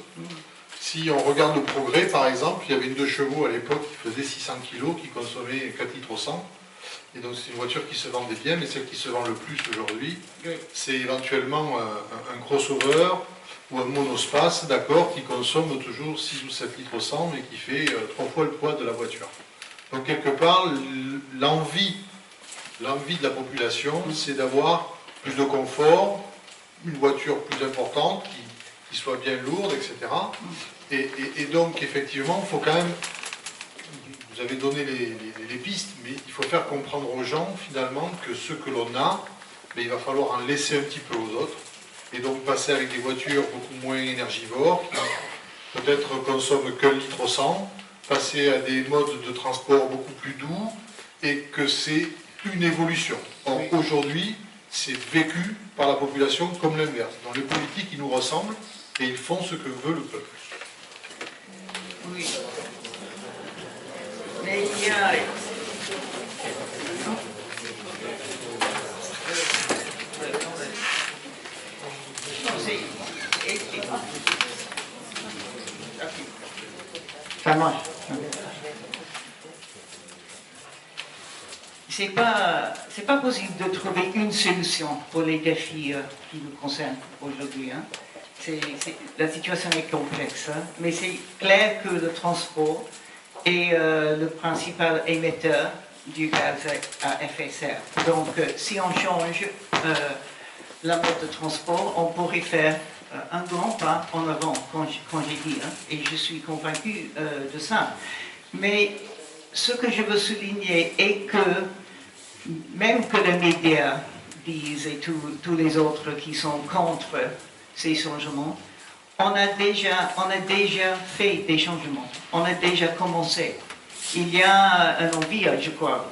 Si on regarde le Progrès, par exemple, il y avait une 2 chevaux à l'époque qui faisait 600 kg, qui consommait 4 litres au 100. Et donc c'est une voiture qui se vendait bien, mais celle qui se vend le plus aujourd'hui, c'est éventuellement un crossover ou un monospace, d'accord, qui consomme toujours 6 ou 7 litres au 100, mais qui fait 3 fois le poids de la voiture. Donc quelque part, l'envie de la population, c'est d'avoir plus de confort, une voiture plus importante, qui soit bien lourde, etc. Et donc effectivement, il faut quand même... Vous avez donné les pistes, mais il faut faire comprendre aux gens, finalement, que ce que l'on a, mais il va falloir en laisser un petit peu aux autres, et donc passer avec des voitures beaucoup moins énergivores, qui peut-être consomment qu'un litre au 100, passer à des modes de transport beaucoup plus doux, et que c'est une évolution. Or, aujourd'hui, c'est vécu par la population comme l'inverse. Dans les politiques, ils nous ressemblent, et ils font ce que veut le peuple. Oui. Mais il y a... Ça marche. C'est pas possible de trouver une solution pour les défis qui nous concernent aujourd'hui. Hein. La situation est complexe, hein, mais c'est clair que le transport est le principal émetteur du gaz à effet de serre. Donc, si on change la mode de transport, on pourrait faire un grand pas en avant, quand j'ai dit, hein, et je suis convaincu de ça. Mais ce que je veux souligner est que, même que les médias disent, et tous les autres qui sont contre ces changements, on a déjà fait des changements, on a déjà commencé. Il y a un envie, je crois,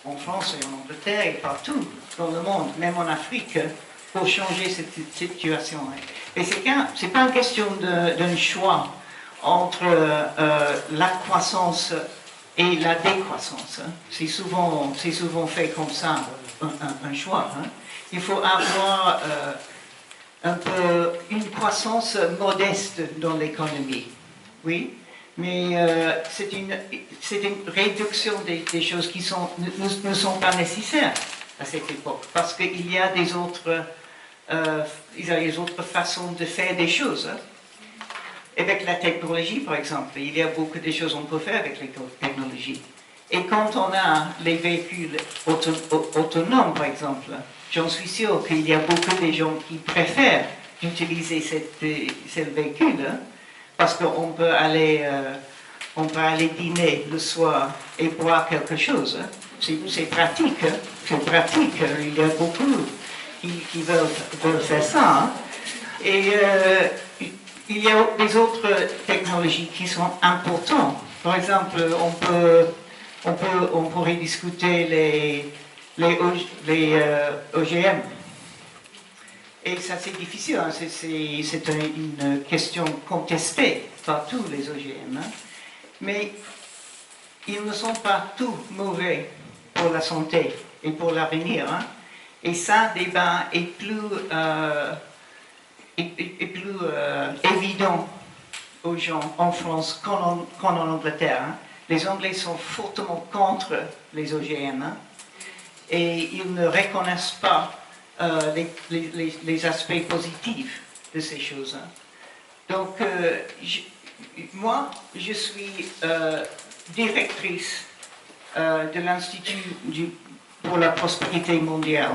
en France et en Angleterre et partout dans le monde, même en Afrique, pour changer cette situation. Et c'est pas une question d'un choix entre la croissance et la décroissance. Hein. C'est souvent fait comme ça, un choix. Hein. Il faut avoir un peu une croissance modeste dans l'économie, oui, mais c'est une réduction des choses qui ne sont pas nécessaires à cette époque, parce qu'il y a des autres façons de faire des choses. Hein. Avec la technologie, par exemple, il y a beaucoup de choses qu'on peut faire avec les technologies. Et quand on a les véhicules autonomes, par exemple, j'en suis sûr qu'il y a beaucoup de gens qui préfèrent d'utiliser ce véhicule, hein, parce qu'on peut aller dîner le soir et boire quelque chose. Hein. C'est pratique, hein. C'est pratique. Il y a beaucoup qui veulent faire ça. Hein. Et il y a des autres technologies qui sont importantes. Par exemple, on pourrait discuter les OGM. Et ça, c'est difficile. Hein. C'est une question contestée par tous les OGM. Hein. Mais ils ne sont pas tous mauvais pour la santé et pour l'avenir. Hein. Et ça, débat est plus évident aux gens en France qu'en Angleterre. Hein. Les Anglais sont fortement contre les OGM, hein, et ils ne reconnaissent pas les aspects positifs de ces choses. Hein. Donc, moi, je suis directrice de l'Institut pour la prospérité mondiale.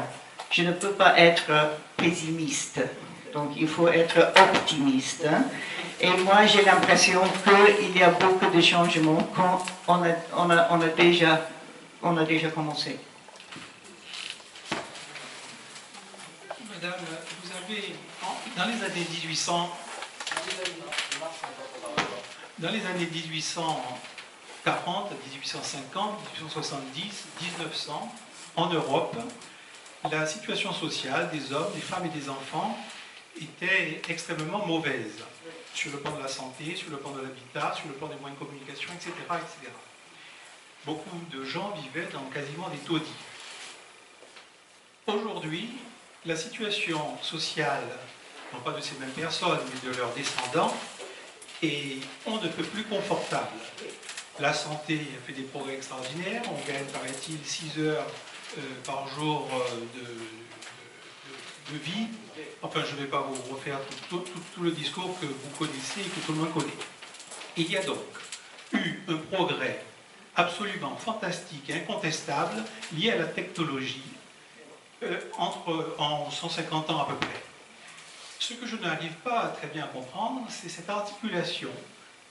Je ne peux pas être pessimiste. Donc, il faut être optimiste. Hein. Et moi, j'ai l'impression qu'il y a beaucoup de changements quand on a déjà commencé. Madame, vous avez, dans les années 1800, dans les années 1840, 1850, 1870, 1900, en Europe, la situation sociale des hommes, des femmes et des enfants était extrêmement mauvaise, sur le plan de la santé, sur le plan de l'habitat, sur le plan des moyens de communication, etc., etc. Beaucoup de gens vivaient dans quasiment des taudis. Aujourd'hui, la situation sociale, non pas de ces mêmes personnes, mais de leurs descendants, est on ne peut plus confortable. La santé a fait des progrès extraordinaires, on gagne, paraît-il, 6 heures par jour de vie. Enfin, je ne vais pas vous refaire tout le discours que vous connaissez et que tout le monde connaît. Il y a donc eu un progrès absolument fantastique et incontestable lié à la technologie en 150 ans à peu près. Ce que je n'arrive pas très bien à comprendre, c'est cette articulation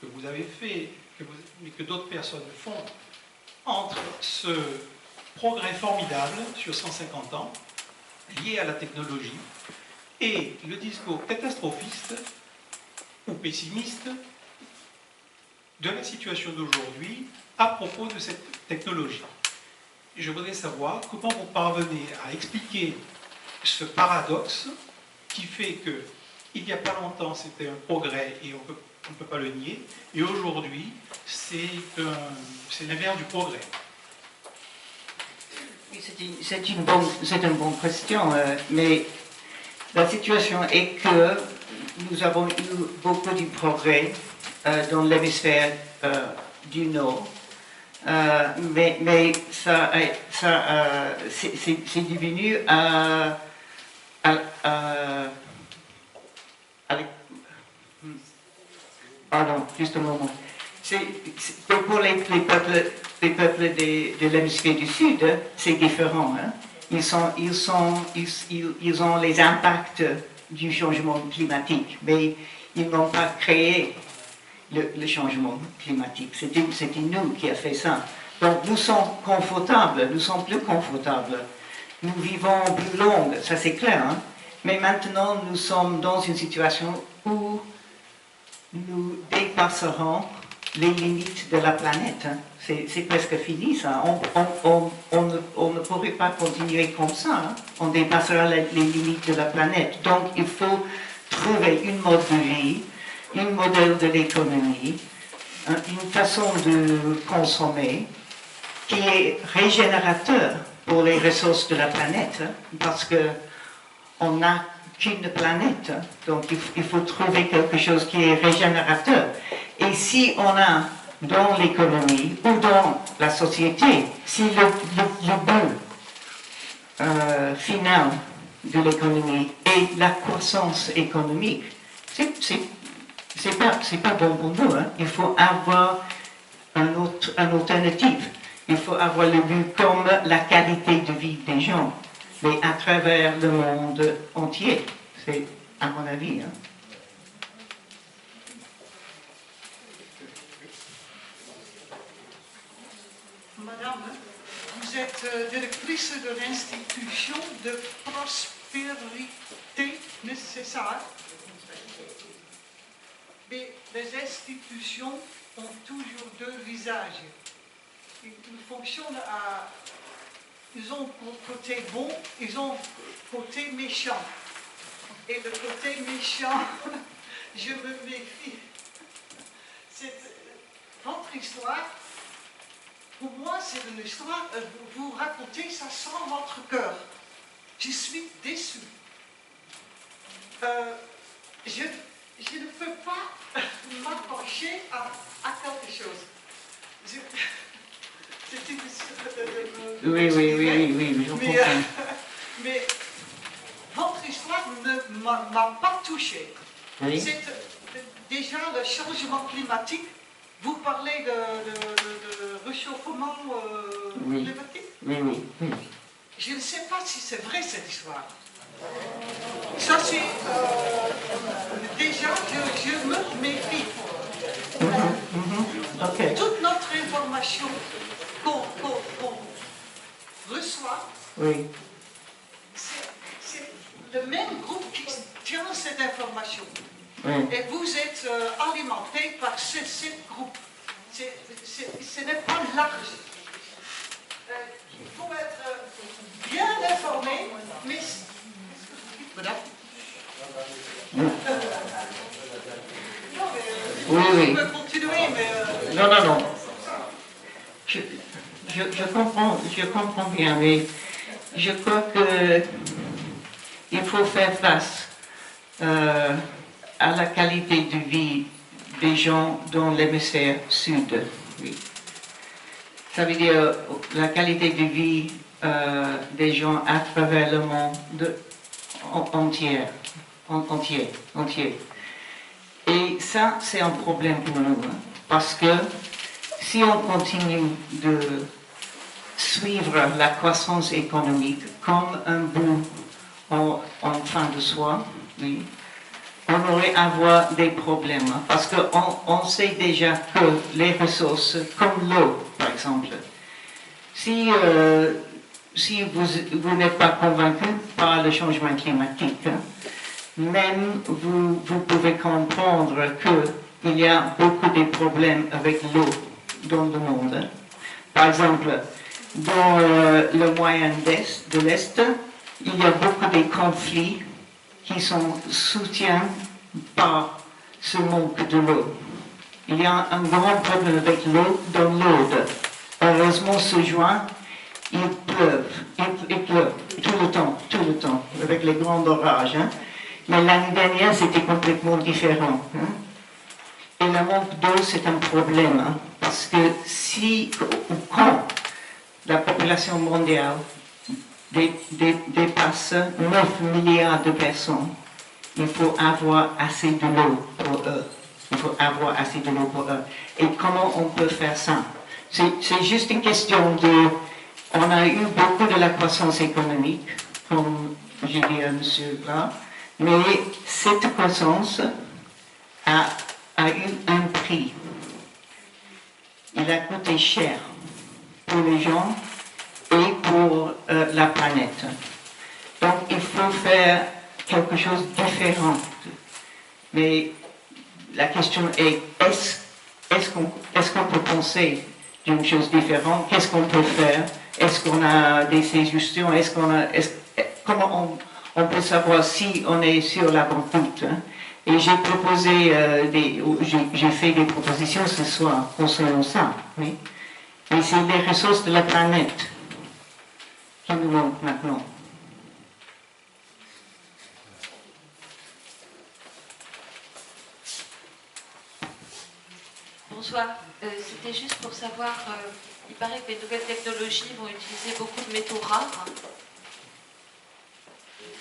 que vous avez fait, mais que d'autres personnes font, entre ce progrès formidable sur 150 ans, lié à la technologie, et le discours catastrophiste ou pessimiste de la situation d'aujourd'hui à propos de cette technologie. Je voudrais savoir comment vous parvenez à expliquer ce paradoxe qui fait que il n'y a pas longtemps c'était un progrès et on ne peut pas le nier, et aujourd'hui c'est l'inverse du progrès. C'est une bonne question, mais la situation est que nous avons eu beaucoup de progrès dans l'hémisphère du Nord, mais c'est devenu pardon, juste un moment. Pour les peuples de l'hémisphère du Sud, c'est différent. Hein. Ils ont les impacts du changement climatique, mais ils n'ont pas créé le changement climatique. C'était nous qui avons fait ça. Donc nous sommes confortables, nous sommes plus confortables. Nous vivons plus longue, ça c'est clair. Hein. Mais maintenant, nous sommes dans une situation où nous dépasserons les limites de la planète. Hein. C'est presque fini, ça. On ne pourrait pas continuer comme ça. Hein. On dépassera les limites de la planète. Donc, il faut trouver une mode de vie, un modèle de l'économie, une façon de consommer qui est régénérateur pour les ressources de la planète, hein, parce qu'on n'a qu'une planète. Hein. Donc, il faut trouver quelque chose qui est régénérateur. Et si on a dans l'économie ou dans la société, si le but final de l'économie est la croissance économique, c'est pas bon pour nous. Hein. Il faut avoir une alternative. Il faut avoir le but comme la qualité de vie des gens, mais à travers le monde entier. C'est à mon avis. Hein. Madame, vous êtes directrice de l'institution de prospérité, c'est ça? Mais les institutions ont toujours deux visages. Ils fonctionnent à... Ils ont côté bon, ils ont côté méchant. Et le côté méchant, je me méfie. Votre histoire, pour moi, c'est une histoire, vous racontez ça sans votre cœur. Je suis déçue. Je ne peux pas m'approcher à quelque chose. C'est difficile de Oui, je comprends. Mais votre histoire ne m'a pas touchée. Oui. C'est déjà le changement climatique. Vous parlez de réchauffement climatique? Oui. Je ne sais pas si c'est vrai cette histoire. Ça c'est... déjà, je me méfie. Ok. Toute notre information qu'on reçoit, Oui. c'est le même groupe qui tient cette information. Oui. Et vous êtes alimenté par ce groupe. Ce n'est pas large. Il faut être bien informé, mais... Madame? Oui. Je peux continuer, mais... Non. Je comprends bien, mais je crois qu'il faut faire face à la qualité de vie des gens dans l'hémisphère sud. Oui. Ça veut dire la qualité de vie des gens à travers le monde entier. Et ça, c'est un problème pour nous, hein, parce que si on continue de suivre la croissance économique comme un bout en fin de soi, oui, on aurait à avoir des problèmes, hein, parce qu'on sait déjà que les ressources, comme l'eau par exemple, si vous n'êtes pas convaincu par le changement climatique, hein, même vous pouvez comprendre qu'il y a beaucoup de problèmes avec l'eau dans le monde. Par exemple, dans le moyen de l'Est, il y a beaucoup de conflits qui sont soutenus par ce manque de l'eau. Il y a un grand problème avec l'eau dans l'Aude. Heureusement, ce juin, il pleut tout le temps, avec les grands orages. Hein. Mais l'année dernière, c'était complètement différent. Hein. Et le manque d'eau, c'est un problème, hein, parce que si ou quand la population mondiale dépasse 9 milliards de personnes, il faut avoir assez de l'eau pour eux. Et comment on peut faire ça? C'est juste une question de... On a eu beaucoup de la croissance économique, comme j'ai dit à M. là, mais cette croissance a eu un prix. Il a coûté cher pour les gens et pour la planète. Donc il faut faire quelque chose de différent. Mais la question est, est-ce qu'on peut penser d'une chose différente? Qu'est-ce qu'on peut faire? Est-ce qu'on a des suggestions? Comment on peut savoir si on est sur la bonne route? Hein? Et j'ai proposé j'ai fait des propositions ce soir concernant ça. Oui? Mais c'est les ressources de la planète qui nous manquent maintenant. Bonsoir. C'était juste pour savoir, il paraît que les nouvelles technologies vont utiliser beaucoup de métaux rares.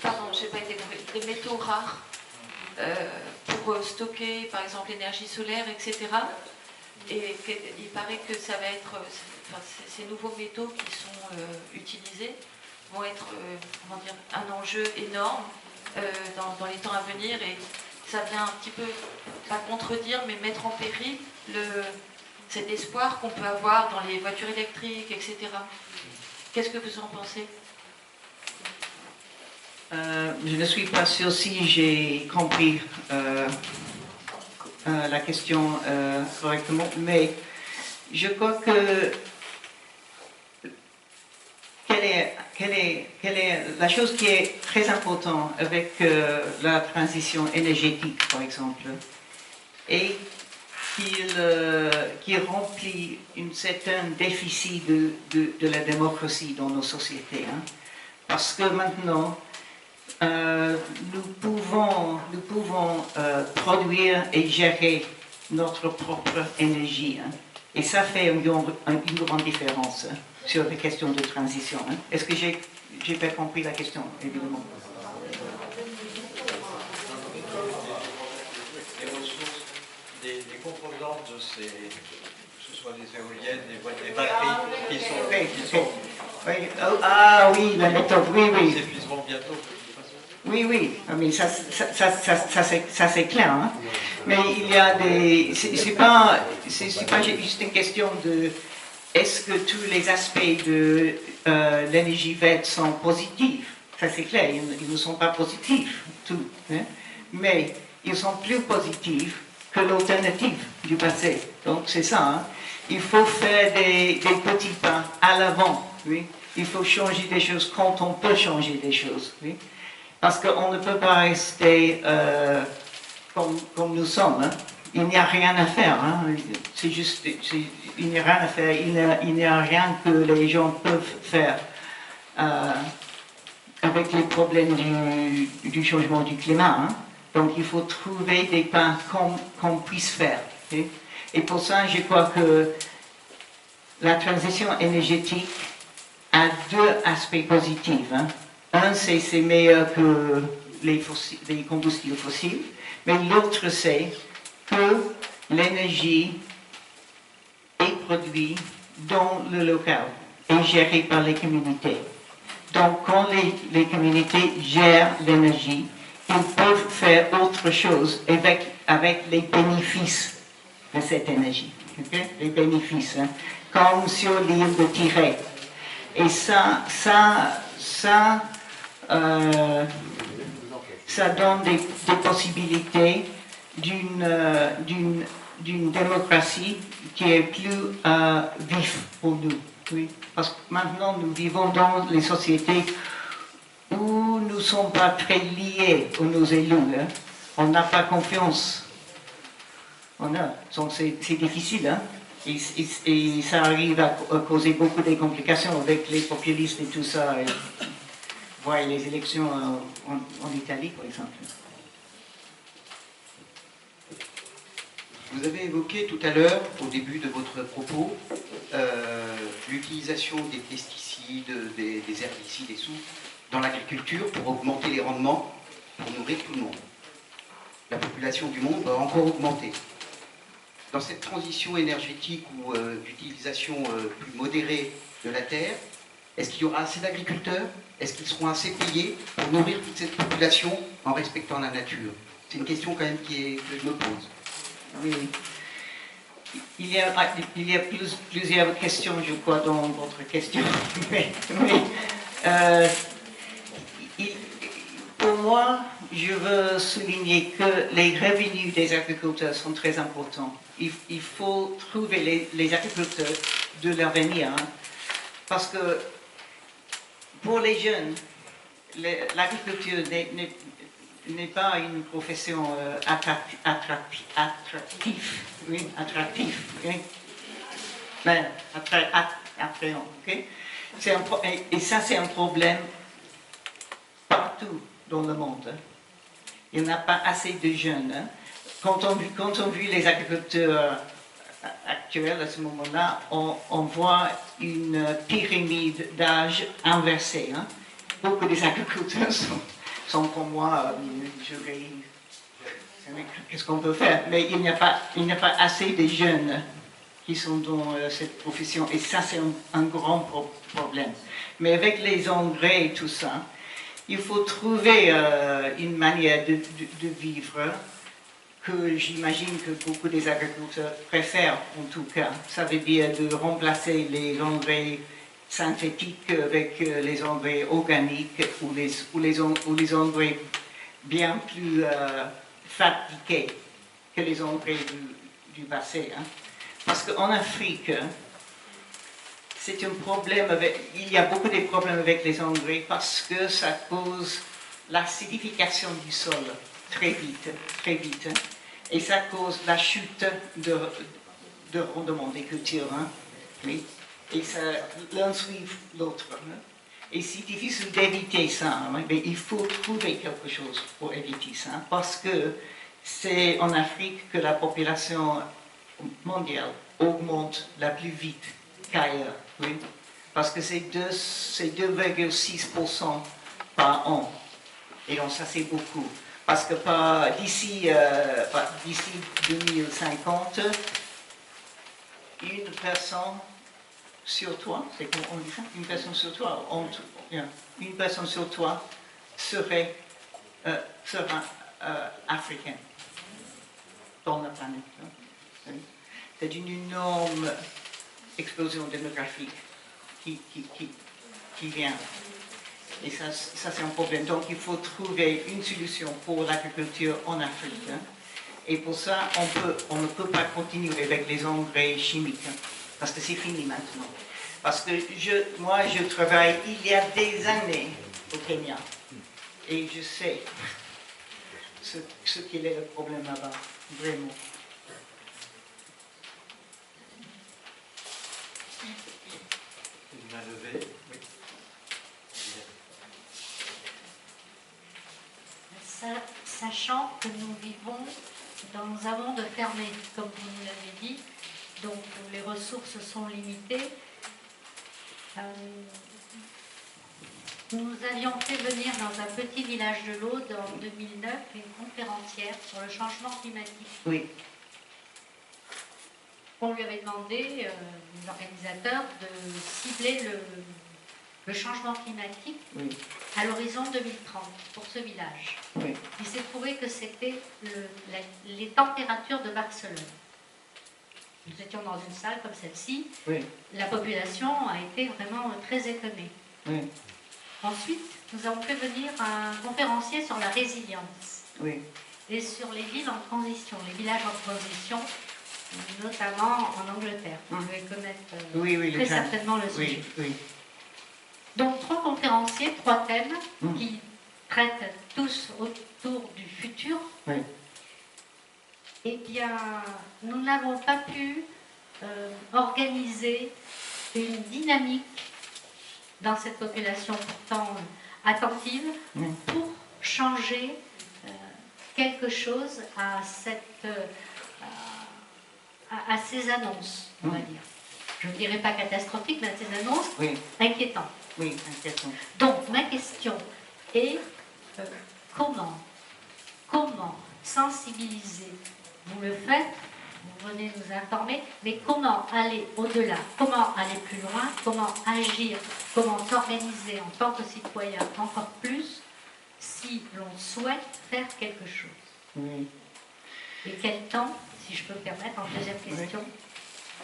Pardon, je n'ai pas été compris. Des métaux rares pour stocker, par exemple, l'énergie solaire, etc. Et il paraît que ça va être, ces nouveaux métaux qui sont utilisés vont être, comment dire, un enjeu énorme dans les temps à venir, et ça vient un petit peu, pas contredire, mais mettre en péril cet espoir qu'on peut avoir dans les voitures électriques, etc. Qu'est-ce que vous en pensez? Je ne suis pas sûre si j'ai compris la question correctement, mais je crois que quelle est la chose qui est très importante avec la transition énergétique, par exemple, et qui remplit un certain déficit de la démocratie dans nos sociétés. Hein. Parce que maintenant, nous pouvons produire et gérer notre propre énergie. Hein. Et ça fait une grande différence sur les questions de transition. Hein. Est-ce que j'ai bien compris la question, évidemment? Les ressources, des composantes de ces, que ce soit des éoliennes, des batteries, qui sont oui. Ah oui, la méthode, oui. s'épuiseront bientôt. Oui, mais ça c'est clair. Hein. Mais il y a des... C'est pas juste une question de... Est-ce que tous les aspects de l'énergie verte sont positifs? Ça c'est clair, ils ne sont pas positifs, tous. Hein. Mais ils sont plus positifs que l'alternative du passé. Donc c'est ça. Hein. Il faut faire des petits pas à l'avant. Oui. Il faut changer des choses quand on peut changer des choses. Oui. Parce qu'on ne peut pas rester comme nous sommes. Hein. Il n'y a rien à faire. Hein. C'est juste, il n'y a rien à faire. Il n'y a rien que les gens peuvent faire avec les problèmes du changement du climat. Hein. Donc il faut trouver des pas qu'on puisse faire. Okay? Et pour ça, je crois que la transition énergétique a deux aspects positifs. Hein. Un, c'est meilleur que les combustibles fossiles, mais l'autre, c'est que l'énergie est produite dans le local et gérée par les communautés. Donc, quand les communautés gèrent l'énergie, ils peuvent faire autre chose avec les bénéfices de cette énergie. Okay? Les bénéfices, hein? Comme sur l'île de Tiré. Et ça donne des possibilités d'une démocratie qui est plus vive pour nous. Oui. Parce que maintenant, nous vivons dans les sociétés où nous ne sommes pas très liés à nos élus. Hein. On n'a pas confiance. Donc c'est difficile. Hein. Et ça arrive à causer beaucoup de complications avec les populistes et tout ça. Voyez les élections en Italie, par exemple. Vous avez évoqué tout à l'heure, au début de votre propos, l'utilisation des pesticides, des herbicides et tout dans l'agriculture pour augmenter les rendements, pour nourrir tout le monde. La population du monde va encore augmenter. Dans cette transition énergétique ou d'utilisation plus modérée de la terre, est-ce qu'il y aura assez d'agriculteurs? Est-ce qu'ils seront assez payés pour nourrir toute cette population en respectant la nature? C'est une question quand même que je me pose. Oui. Il y a plusieurs questions, je crois, dans votre question. Pour moi, je veux souligner que les revenus des agriculteurs sont très importants. Il faut trouver les agriculteurs de l'avenir. Hein, parce que pour les jeunes, l'agriculture n'est pas une profession attractive. Oui, attractif. Oui. Ben, attrayant. Okay? Et ça, c'est un problème partout dans le monde. Hein. Il n'y en a pas assez de jeunes. Hein. Quand on vit les agriculteurs actuels à ce moment-là, on voit une pyramide d'âge inversée. Hein. Beaucoup des agriculteurs sont comme moi, qu'est-ce qu'on peut faire? Mais il n'y a pas assez de jeunes qui sont dans cette profession, et ça c'est un grand problème. Mais avec les engrais et tout ça, il faut trouver une manière de vivre que j'imagine que beaucoup des agriculteurs préfèrent en tout cas. Ça veut dire de remplacer les engrais synthétiques avec les engrais organiques ou les engrais bien plus fatigués que les engrais du passé. Hein. Parce qu'en Afrique, c'est un problème il y a beaucoup de problèmes avec les engrais parce que ça cause l'acidification du sol très vite. Hein, et ça cause la chute de rendement des cultures. Hein, oui, et l'un suit l'autre. Hein, et c'est difficile d'éviter ça, hein, mais il faut trouver quelque chose pour éviter ça, parce que c'est en Afrique que la population mondiale augmente la plus vite qu'ailleurs. Oui, parce que c'est 2,6% par an. Et donc ça c'est beaucoup. Parce que d'ici 2050, une personne sur toi, c'est comment on dit ça? Une personne sur toi, une personne sur toi sera africaine dans la planète. Hein. C'est une énorme explosion démographique qui vient. Et ça c'est un problème. Donc, il faut trouver une solution pour l'agriculture en Afrique. Hein. Et pour ça, on ne peut pas continuer avec les engrais chimiques, hein, parce que c'est fini maintenant. Parce que moi, je travaille il y a des années au Kenya. Et je sais ce qu'il est le problème là-bas, vraiment. Une main levée. Oui. Sachant que nous vivons dans un monde fermé, comme vous nous l'avez dit, donc les ressources sont limitées. Nous avions fait venir dans un petit village de l'Aude en 2009 une conférencière sur le changement climatique. Oui. On lui avait demandé, l'organisateur, de cibler le changement climatique à l'horizon 2030 pour ce village. Oui. Il s'est trouvé que c'était les températures de Barcelone. Nous étions dans une salle comme celle-ci. Oui. La population a été vraiment très étonnée. Oui. Ensuite, nous avons fait venir un conférencier sur la résilience. Oui. Et sur les villes en transition, les villages en transition, notamment en Angleterre. Vous devez connaître très certainement le sujet. Oui. Donc 3 conférenciers, 3 thèmes qui traitent tous autour du futur. Oui. Eh bien, nous n'avons pas pu organiser une dynamique dans cette population pourtant attentive pour changer quelque chose à ces annonces, on va dire. Je ne dirais pas catastrophique, mais à ces annonces inquiétantes. Oui, inquiétant. Donc, ma question est comment sensibiliser? Vous le faites, vous venez nous informer, mais comment aller au-delà? Comment aller plus loin? Comment agir? Comment s'organiser en tant que citoyen encore plus si l'on souhaite faire quelque chose? Oui. Et quel temps, si je peux me permettre, en deuxième question,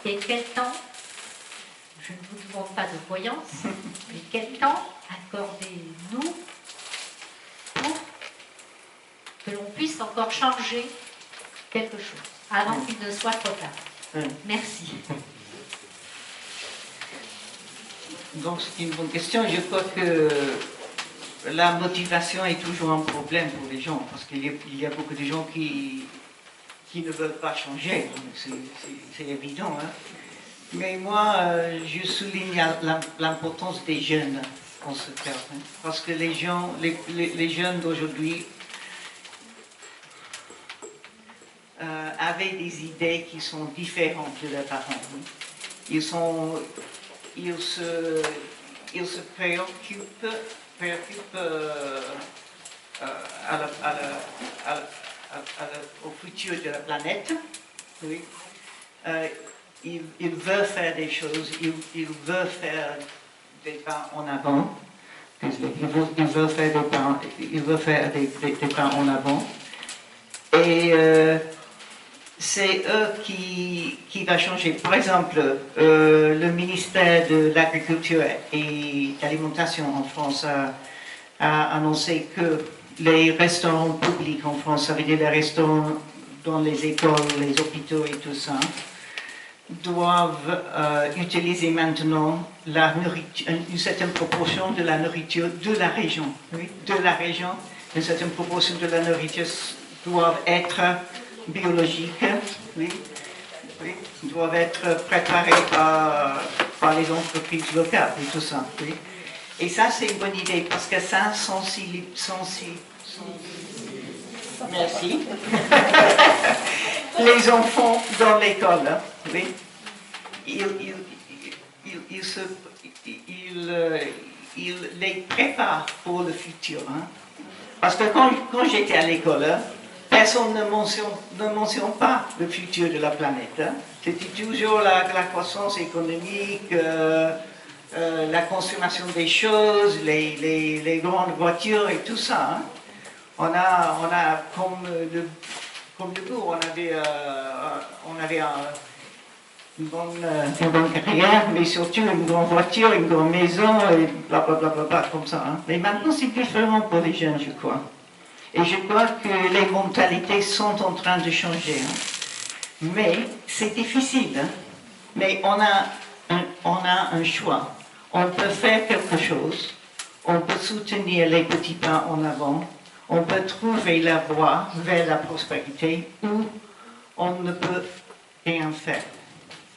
et quel temps, je ne vous demande pas de voyance, mais quel temps accordez-nous pour que l'on puisse encore changer quelque chose, avant qu'il ne soit trop tard? Merci. Donc c'est une bonne question. Je crois que la motivation est toujours un problème pour les gens, parce qu'il y a beaucoup de gens qui ne veulent pas changer, c'est évident. Hein. Mais moi, je souligne l'importance des jeunes en ce terme, hein, parce que les jeunes d'aujourd'hui avaient des idées qui sont différentes de leurs parents. Hein. Ils se préoccupent au futur de la planète. Oui. Ils veulent faire des choses, ils veulent faire des pas en avant, Ils veulent faire des pas en avant. Et c'est eux qui va changer. Par exemple, le ministère de l'Agriculture et de l'Alimentation en France a annoncé que les restaurants publics en France, ça veut dire les restaurants dans les écoles, les hôpitaux et tout ça, doivent utiliser maintenant la nourriture, une certaine proportion de la nourriture de la région. Oui, de la région, une certaine proportion de la nourriture doivent être biologiques, oui, oui, doivent être préparées par les entreprises locales et tout ça. Oui. Et ça, c'est une bonne idée parce que ça merci. Les enfants dans l'école, oui, ils les préparent pour le futur. Hein. Parce que quand j'étais à l'école, personne ne mentionne pas le futur de la planète. Hein. C'était toujours la croissance économique, la consommation des choses, les grandes voitures et tout ça. Hein. On a comme le bourg, on avait une bonne carrière, mais surtout une grande voiture, une grande maison, et blablabla, comme ça. Hein. Mais maintenant, c'est différent pour les jeunes, je crois. Et je crois que les mentalités sont en train de changer. Hein. Mais c'est difficile. Hein. Mais on a un choix. On peut faire quelque chose. On peut soutenir les petits pas en avant. On peut trouver la voie vers la prospérité ou on ne peut rien faire.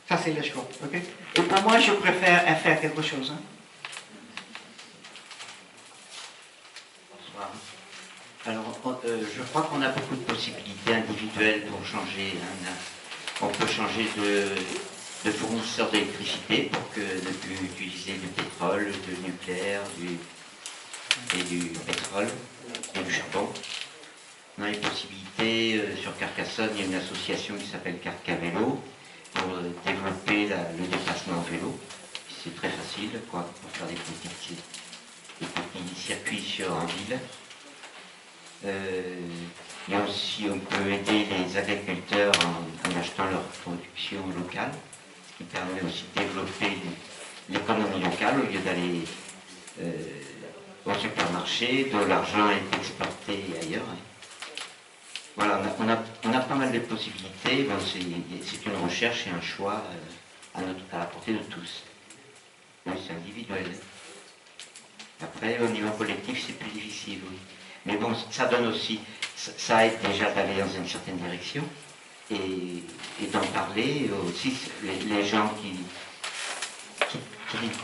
Ça, c'est le choix. Okay? Et pour moi, je préfère faire quelque chose. Hein. Bonsoir. Alors, je crois qu'on a beaucoup de possibilités individuelles pour changer. Hein. On peut changer de fournisseur d'électricité pour que ne plus utiliser du pétrole, du nucléaire et du pétrole et du charbon. On a les possibilités, sur Carcassonne, il y a une association qui s'appelle Carcavélo pour développer le déplacement en vélo. C'est très facile, quoi, pour faire des petits circuits en ville. Il y a aussi, on peut aider les agriculteurs en achetant leur production locale, ce qui permet aussi de développer l'économie locale au lieu d'aller au supermarché, de l'argent est exporté ailleurs. Voilà, on a pas mal de possibilités. Bon, c'est une recherche et un choix à la portée de tous. Oui, c'est individuel. Après, au niveau collectif, c'est plus difficile, oui. Mais bon, ça donne aussi, ça aide déjà d'aller dans une certaine direction et d'en parler aussi, les gens qui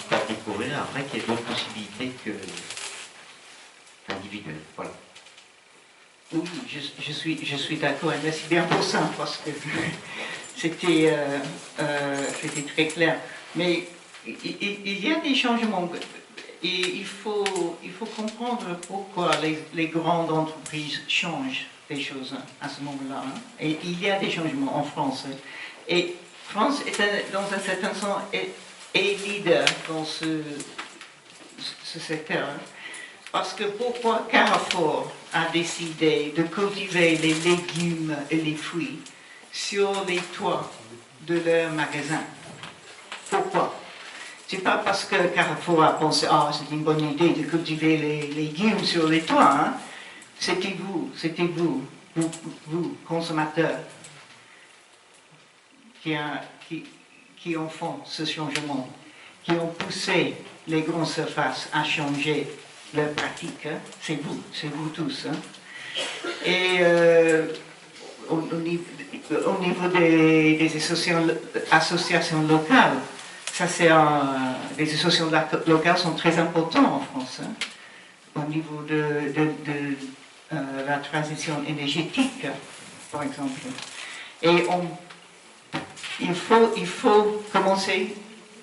peuvent découvrir après qu'il y a d'autres possibilités que individuelles. Voilà. Oui, je suis d'accord, et merci bien pour ça, parce que c'était très clair. Mais il y a des changements, et il faut comprendre pourquoi les grandes entreprises changent des choses à ce moment-là. Hein. Et il y a des changements en France. Et France, dans un certain sens, est leader dans ce secteur. Hein. Parce que pourquoi Carrefour a décidé de cultiver les légumes et les fruits sur les toits de leur magasin? Pourquoi? C'est pas parce que Carrefour a pensé « Ah, c'est une bonne idée de cultiver les légumes sur les toits. Hein. » C'était vous, consommateurs, qui ont fait ce changement, qui ont poussé les grandes surfaces à changer leur pratique. Hein. C'est vous tous. Hein. Et au niveau des associations locales, les associations locales sont très importantes en France, hein, au niveau de la transition énergétique, par exemple. Et il faut commencer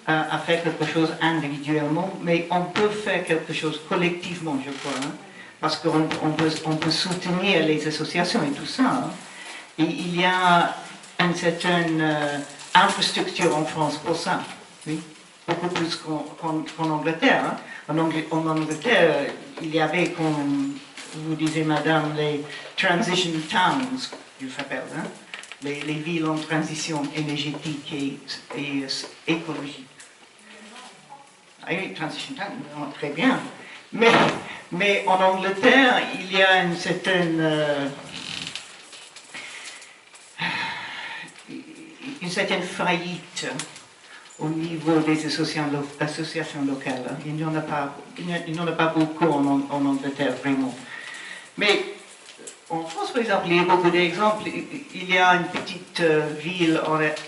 à faire quelque chose individuellement, mais on peut faire quelque chose collectivement, je crois, hein, parce qu'on peut soutenir les associations et tout ça. Hein. Et il y a une certaine infrastructure en France pour ça. Oui. beaucoup plus qu'en Angleterre. Hein. En Angleterre, il y avait, comme vous disiez, madame, les transition towns, ils s'appellent, hein, les villes en transition énergétique et écologique. Ah oui, transition town, très bien. Mais en Angleterre, il y a une certaine faillite au niveau des associations locales. Il n'y en a pas beaucoup en Angleterre, vraiment. Mais en France, par exemple, il y a beaucoup d'exemples. Il y a une petite ville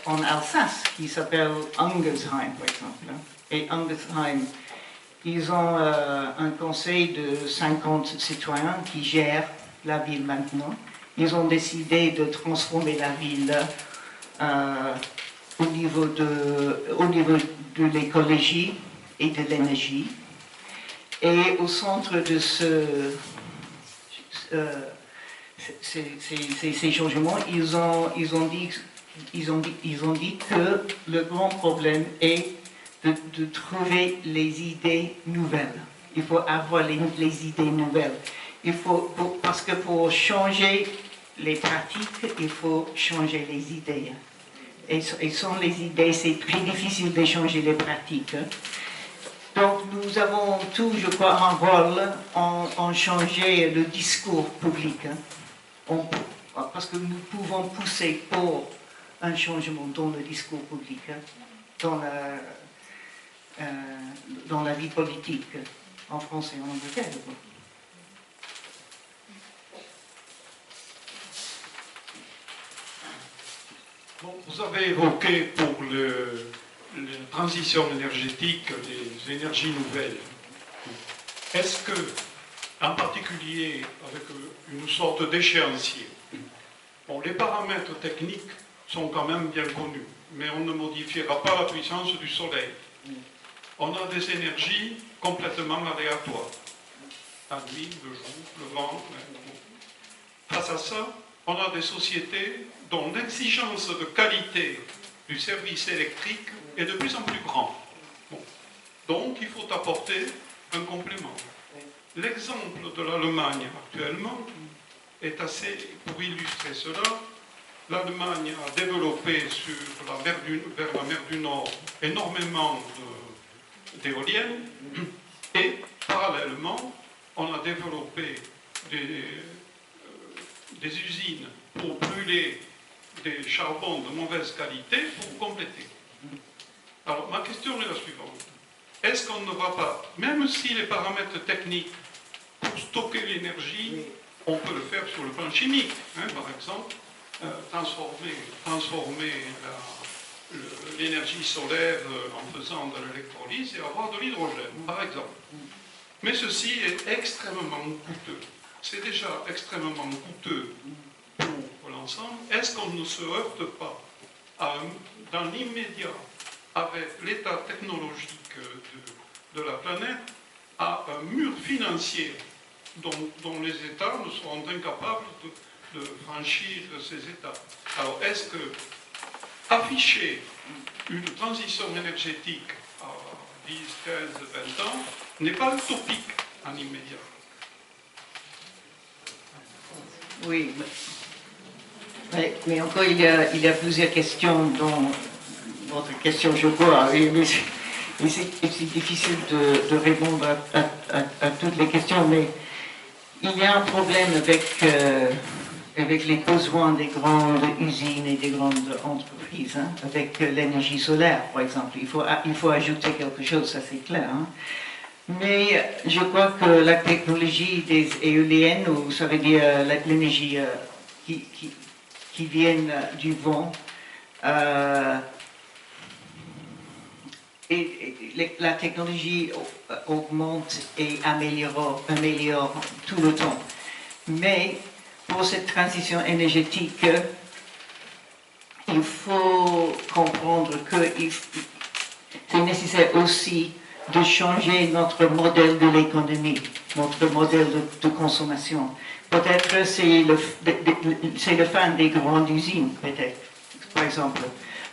en Alsace qui s'appelle Ungersheim, par exemple. Et Ungersheim, ils ont un conseil de 50 citoyens qui gèrent la ville maintenant. Ils ont décidé de transformer la ville au niveau de l'écologie et de l'énergie. Et au centre de ces changements, ils ont dit que le grand problème est de trouver les idées nouvelles. Il faut avoir les idées nouvelles. Parce que pour changer les pratiques, il faut changer les idées. Et sans les idées, c'est très difficile de changer les pratiques. Donc nous avons tous, je crois, un rôle en changer le discours public. Parce que nous pouvons pousser pour un changement dans le discours public, dans la vie politique, en France et en Angleterre. Bon, vous avez évoqué pour la transition énergétique les énergies nouvelles. Est-ce que, en particulier avec une sorte d'échéancier, bon, les paramètres techniques sont quand même bien connus, mais on ne modifiera pas la puissance du soleil. On a des énergies complètement aléatoires. La nuit, le jour, le vent. Face à ça, on a des sociétés dont l'exigence de qualité du service électrique est de plus en plus grande. Bon. Donc, il faut apporter un complément. L'exemple de l'Allemagne actuellement est assez, pour illustrer cela, l'Allemagne a développé vers la mer du Nord énormément d'éoliennes et parallèlement, on a développé des usines pour brûler des charbons de mauvaise qualité pour compléter. Alors, ma question est la suivante. Est-ce qu'on ne va pas, même si les paramètres techniques pour stocker l'énergie, on peut le faire sur le plan chimique, hein, par exemple, transformer l'énergie solaire en faisant de l'électrolyse et avoir de l'hydrogène, par exemple. Mais ceci est extrêmement coûteux. C'est déjà extrêmement coûteux pour l'ensemble. Est-ce qu'on ne se heurte pas dans l'immédiat, avec l'état technologique de la planète, à un mur financier dont les États ne seront incapables de franchir ces étapes? Alors, est-ce que afficher une transition énergétique à 10, 15, 20 ans n'est pas utopique en immédiat? Oui, mais encore il y a plusieurs questions dans votre question, je crois. Mais c'est difficile de répondre à toutes les questions, mais il y a un problème avec les besoins des grandes usines et des grandes entreprises, hein, avec l'énergie solaire, par exemple. Il faut ajouter quelque chose, ça c'est clair. Hein. Mais je crois que la technologie des éoliennes, ou ça veut dire l'énergie qui vient du vent, la technologie augmente et améliore tout le temps. Mais pour cette transition énergétique, il faut comprendre que c'est nécessaire aussi de changer notre modèle de l'économie, notre modèle de consommation. Peut-être c'est le fin des grandes usines, peut-être, par exemple.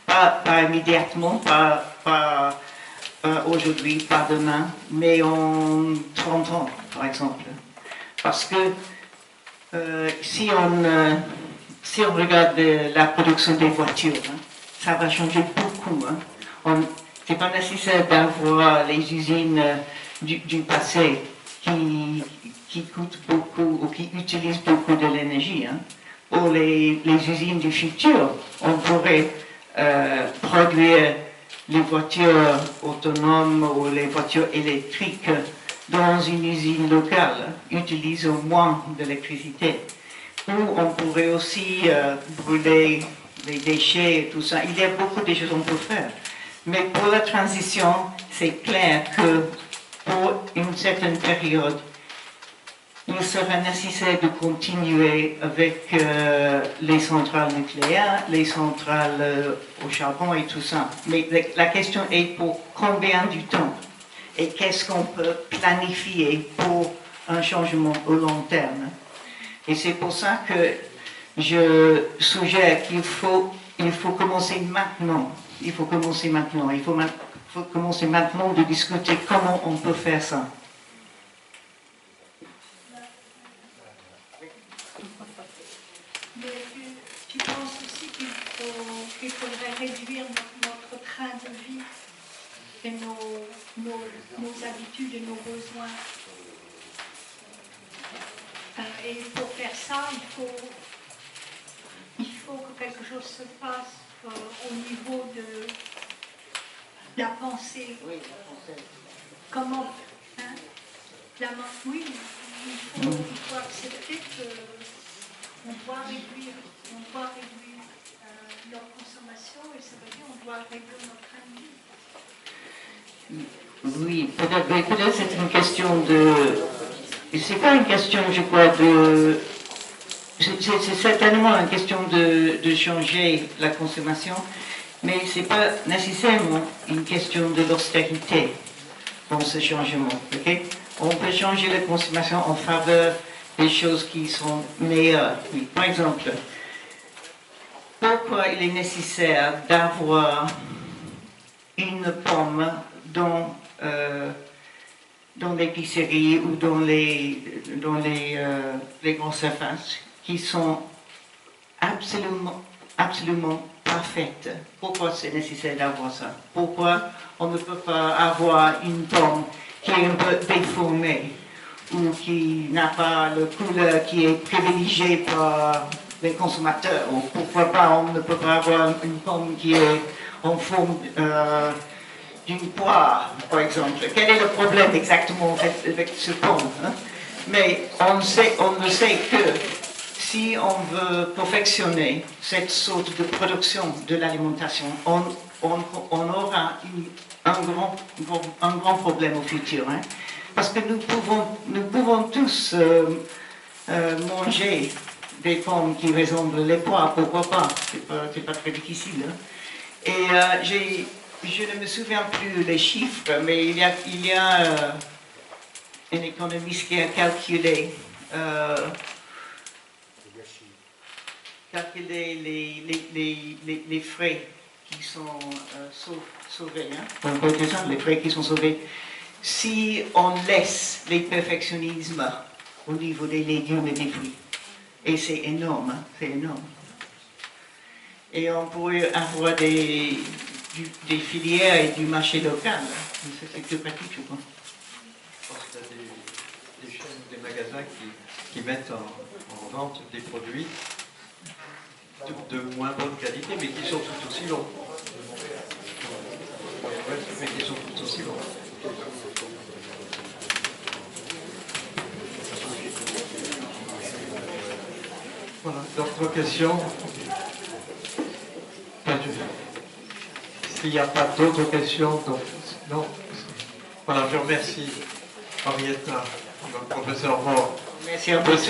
Pas immédiatement, pas aujourd'hui, pas demain, mais en 30 ans, par exemple. Parce que si on regarde la production des voitures, hein, ça va changer beaucoup. Hein. C'est pas nécessaire d'avoir les usines du passé qui coûtent beaucoup ou qui utilisent beaucoup de l'énergie. Hein. Pour les usines du futur, on pourrait produire les voitures autonomes ou les voitures électriques dans une usine locale, utilisant moins d'électricité. Ou on pourrait aussi brûler les déchets et tout ça. Il y a beaucoup de choses qu'on peut faire. Mais pour la transition, c'est clair que pour une certaine période, il sera nécessaire de continuer avec les centrales nucléaires, les centrales au charbon et tout ça. Mais la question est pour combien du temps? Et qu'est-ce qu'on peut planifier pour un changement au long terme? Et c'est pour ça que je suggère qu'il faut commencer maintenant. Il faut commencer maintenant. Il faut commencer maintenant de discuter comment on peut faire ça. Mais tu penses aussi qu'il faudrait réduire notre train de vie et nos habitudes et nos besoins. Et pour faire ça, il faut que quelque chose se passe au niveau de la pensée. Oui, la pensée. Comment hein, oui, il faut accepter qu'on doit réduire leur consommation et ça veut dire qu'on doit réduire notre train de vie. Oui, peut-être c'est une question de... C'est pas une question, je crois, de... C'est certainement une question de changer la consommation, mais c'est pas nécessairement une question de l'austérité dans ce changement. Okay? On peut changer la consommation en faveur des choses qui sont meilleures. Oui, par exemple, pourquoi il est nécessaire d'avoir une pomme dans l'épicerie ou dans les grandes surfaces qui sont absolument parfaites? Pourquoi c'est nécessaire d'avoir ça? Pourquoi on ne peut pas avoir une pomme qui est un peu déformée ou qui n'a pas la couleur qui est privilégiée par les consommateurs? Ou pourquoi pas on ne peut pas avoir une pomme qui est en forme d'une poire, par exemple? Quel est le problème exactement avec ce pomme? Hein? Mais on ne sait que si on veut perfectionner cette sorte de production de l'alimentation, on aura un grand problème au futur. Hein? Parce que nous pouvons tous manger des pommes qui ressemblent les poires, pourquoi pas? C'est pas très difficile. Hein? Et je ne me souviens plus les chiffres, mais il y a un économiste qui a calculé les frais qui sont sauvés, hein? Les frais qui sont sauvés, si on laisse les perfectionnismes au niveau des légumes et des fruits. Et c'est énorme, hein? C'est énorme. Et on pourrait avoir des filières et du marché local. C'est plus pratique, je crois. Je pense qu'il y a des chaînes, des magasins qui mettent en vente des produits de moins bonne qualité, mais qui sont tout aussi longs. Mais qui sont tout aussi longs. Voilà, d'autres questions? S'il n'y a pas d'autres questions, donc, non. Voilà, je remercie Henrietta, le professeur Moore. Merci à vous tous.